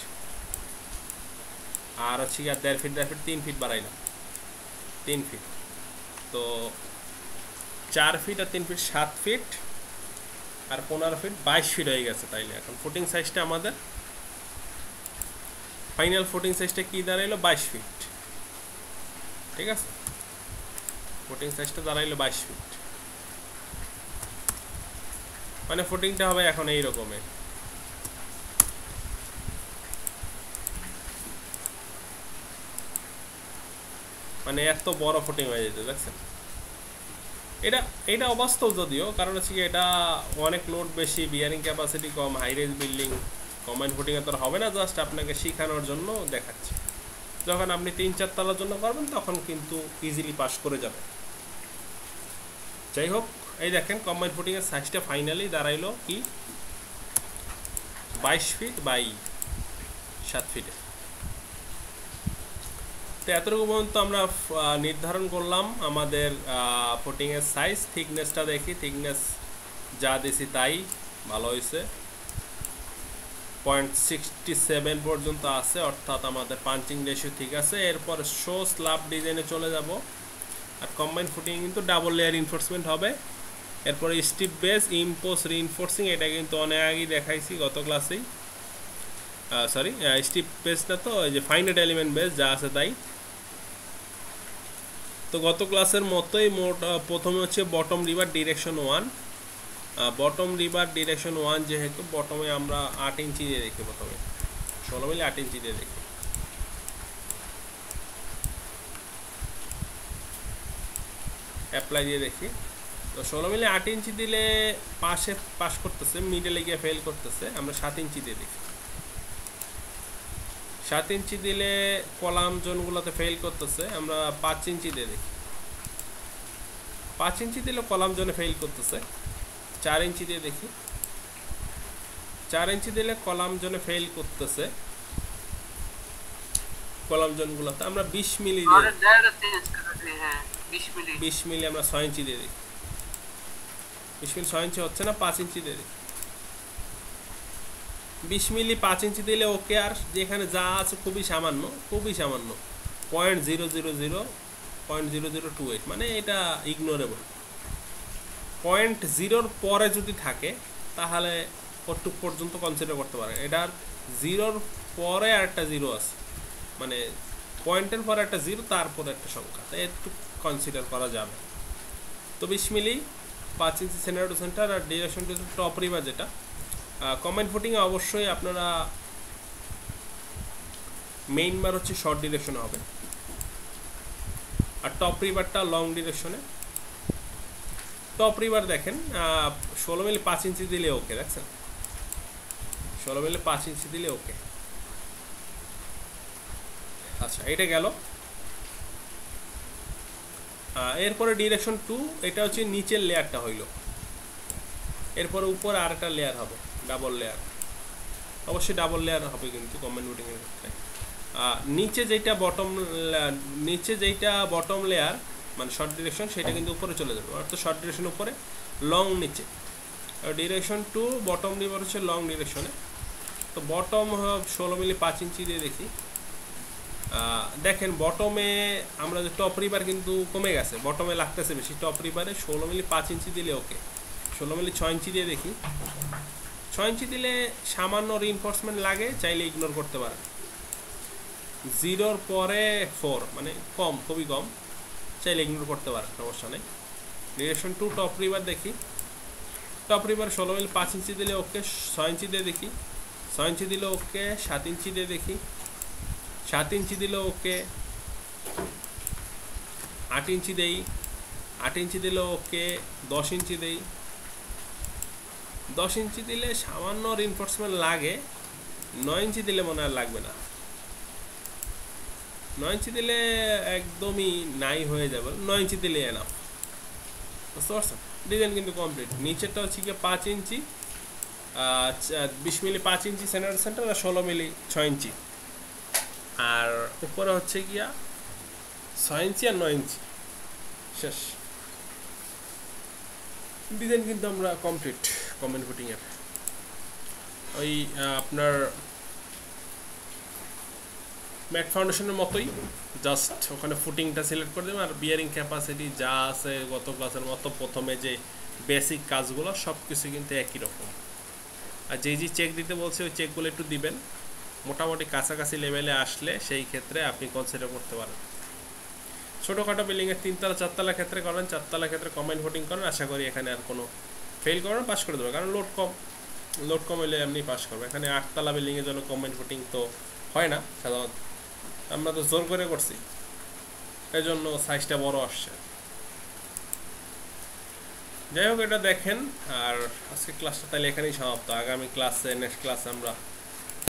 আর হচ্ছে 1.5 ফিট 1.5 ফিট 3 ফিট বাড়াইলাম, 3 ফিট। তো 4 ফিট আর 3 ফিট 7 ফিট, আর 15 ফিট 22 ফিট হয়ে গেছে। তাইলে এখন ফুটিং সাইজটা আমাদের ফাইনাল ফুটিং সাইজটা কি দাঁড়াইলো 22 ফিট। ঠিক আছে, ফুটিং সাইজটা দাঁড়াইলো 22 ফিট। মানে ফুটিংটা হবে এখন এই রকমের, মানে এত বড় ফুটিং হয়ে যেত, দেখছেন? এটা এটা অবাস্তব যদিও, কারণ হচ্ছে কি এটা অনেক লোড বেশি, বিয়ারিং ক্যাপাসিটি কম, হাই রেজ বিল্ডিং, কম্বাইন্ড ফুটিংয়ে তো হবে না, জাস্ট আপনাকে শেখানোর জন্য দেখাচ্ছি। যখন আপনি 3-4 তলার জন্য করবেন তখন কিন্তু ইজিলি পাস করে যাবে। যাই হোক, এই দেখেন কম্বাইন্ড ফুটিংয়ের সাইজটা ফাইনালি দাঁড়াইলো কি 22 ফিট বাই 7 ফিটে। তো এতটুকু পর্যন্ত আমরা নির্ধারণ করলাম আমাদের ফুটিংয়ের সাইজ। থিকনেসটা দেখি, থিকনেস যা দিছি তাই ভালো হয়েছে, 0.67 পর্যন্ত আছে, অর্থাৎ আমাদের পাঞ্চিং রেশিও ঠিক আছে। এরপর শো স্ল্যাব ডিজাইনে চলে যাব। আর কম্বাইন্ড ফুটিং কিন্তু ডাবল লেয়ার ইনফোর্সমেন্ট হবে। এরপরে স্টিপ বেস ইম্পোজ রিইনফোর্সিং, এটা কিন্তু অনেক আগেই দেখাইছি গত ক্লাসেই, সরি স্টিপ বেসটা তো এই যে ফাইনাইট এলিমেন্ট বেস যা আছে তাই। তো গত ক্লাসের মতোই প্রথমে হচ্ছে bottom river direction 1। Bottom river direction 1 যেহেতু বটমে আমরা 8 ইঞ্চি দিয়ে দেখি, প্রথমে 16 মিলি 8 ইঞ্চি দিয়ে দেখি। অ্যাপ্লাই দিয়ে দেখি, তো 16 মিলি 8 ইঞ্চি দিলে পাশে পাস করতেছে, মিডলে গিয়ে ফেল করতেছে। আমরা 7 ইঞ্চি দিয়ে দেখি, 7 ইঞ্চি দিলে কলাম জোনগুলোতে ফেল করতেছে। আমরা 5 ইঞ্চি দিয়ে দেখি, 5 ইঞ্চি দিলে কলাম জোনে ফেল করতেছে। 4 ইঞ্চি দিয়ে দেখি, 4 ইঞ্চি দিলে কলাম জোনে ফেল করতেছে। কলাম জোনগুলোতে আমরা 20 মিলি দিয়ে 20 মিলি আমরা 6 ইঞ্চি দিয়ে দেখি, 20 মিলি 6 ইঞ্চি হচ্ছে না, 5 ইঞ্চি দিয়ে দেখি। 20 মিলি 5 ইঞ্চি দিলে ওকে। আর যেখানে যা আছে খুবই সামান্য, খুবই সামান্য, 0.00028, মানে এটা ইগনোরেবল। 0.0 পরে যদি থাকে তাহলে কতটুক পর্যন্ত কনসিডার করতে পারে। এটার 0-র পরে আর একটা 0 আছে, মানে পয়েন্টের পরে একটা 0, তারপরে একটা সংখ্যা, তাই একটু কনসিডার করা যাবে। তো 20 milli 5 inch centre to centre. আর ডিরেকশন টু টপ রিভার, যেটা কম্বাইন্ড ফুটিংয়ে অবশ্যই আপনারা মেইন বার হচ্ছে শর্ট ডিরেকশনে হবে, আর টপ রিভারটা লং ডিরেকশনে। টপ রিভার দেখেন 16 মিলি 5 ইঞ্চি দিলে ওকে, দেখছেন? 16 মিলি 5 ইঞ্চি দিলে ওকে। আচ্ছা, এটা গেল। এরপরে ডিরেকশন 2, এটা হচ্ছে নিচের লেয়ারটা হইল। এরপরে উপরে আর একটা লেয়ার হবে, ডাবল লেয়ার, অবশ্যই ডাবল লেয়ার হবে কিন্তু কম্বাইন্ড ফুটিংয়ের ক্ষেত্রে। নিচে যেটা বটম লেয়ার মানে শর্ট ডিরেকশন, সেটা কিন্তু উপরে চলে যাবে, অর্থাৎ শর্ট ডিরেকশন উপরে, লং নিচে। আর ডিরেকশন 2 বটম রিভার হচ্ছে লং ডিরেকশনে। তো বটম 16 মিলি 5 ইঞ্চি দিয়ে দেখি। দেখেন বটমে আমরা যে টপ রিভার কিন্তু কমে গেছে, বটমে লাগতেছে বেশি। টপ রিভারে 16 মিলি 5 ইঞ্চি দিলে ওকে। 16 মিলি 6 ইঞ্চি দিয়ে দেখি। 6 ইঞ্চি দিলে সামান্য রিইনফোর্সমেন্ট লাগে, চাইলে ইগনোর করতে পারেন। 0-র পরে 4, মানে কম, খুবই কম, চাইলে ইগনোর করতে পারেন, সমস্যা নেই। ডিরেকশন 2 টপ রিভার দেখি। টপ রিভার 16 মিলি 5 ইঞ্চি দিলে ওকে। 6 ইঞ্চি দিয়ে দেখি, 6 ইঞ্চি দিলে ওকে। 7 ইঞ্চি দিয়ে দেখি, 7 ইঞ্চি দিলে ওকে। 8 ইঞ্চি দেই, 8 ইঞ্চি দিলে ওকে। 10 ইঞ্চি দেই, 10 ইঞ্চি দিলে সামান্য রিইনফোর্সমেন্ট লাগে। 9 ইঞ্চি দিলে মনে হয় লাগবে না, 9 ইঞ্চি দিলে একদমই নাই হয়ে যাবে, 9 ইঞ্চি দিলে এনাফ। বুঝতে পারছেন? ডিজাইন কিন্তু কমপ্লিট। নিচেরটা হচ্ছে গিয়ে 5 ইঞ্চি, 20 মিলি 5 ইঞ্চি সেন্টার সেন্টার, আর 16 মিলি 6 ইঞ্চি। আর উপরে হচ্ছে গিয়া 6 ইঞ্চি আর 9 ইঞ্চি, শেষ। ডিজাইন কিন্তু আমরা কমপ্লিট কম্বাইন্ড ফুটিংয়ের। ওই আপনার ম্যাট ফাউন্ডেশনের মতোই, জাস্ট ওখানে ফুটিংটা সিলেক্ট করে দেবেন। আর বিয়ারিং ক্যাপাসিটি যা আছে গত ক্লাসের মতো, প্রথমে যে বেসিক কাজগুলো সব কিছু কিন্তু একই রকম। আর যেই চেক দিতে বলছে ওই চেকগুলো একটু দিবেন, মোটামুটি কাছাকাছি লেভেলে আসলে সেই ক্ষেত্রে আপনি কনসিডার করতে পারেন। ছোটোখাটো বিল্ডিংয়ের 3-তলা 4-তলা ক্ষেত্রে করেন, 4-তলা ক্ষেত্রে কম্বাইন্ড ফুটিং করেন, আশা করি এখানে আর কোনো ফেল করেন, পাস করে দেবে, কারণ লোড কম হলে এমনি পাস করবে। এখানে 8-তলা বিল্ডিংয়ের জন্য কম্বাইন্ড ফুটিং তো হয় না সাধারণত, আমরা তো জোর করে করছি। এজন্য সাইজটা বড় আসছে। যাই হোক, এটা দেখেন। আর আজকে ক্লাসটা তাহলে এখানেই সমাপ্ত। আগামী ক্লাসে, নেক্সট ক্লাসে আমরা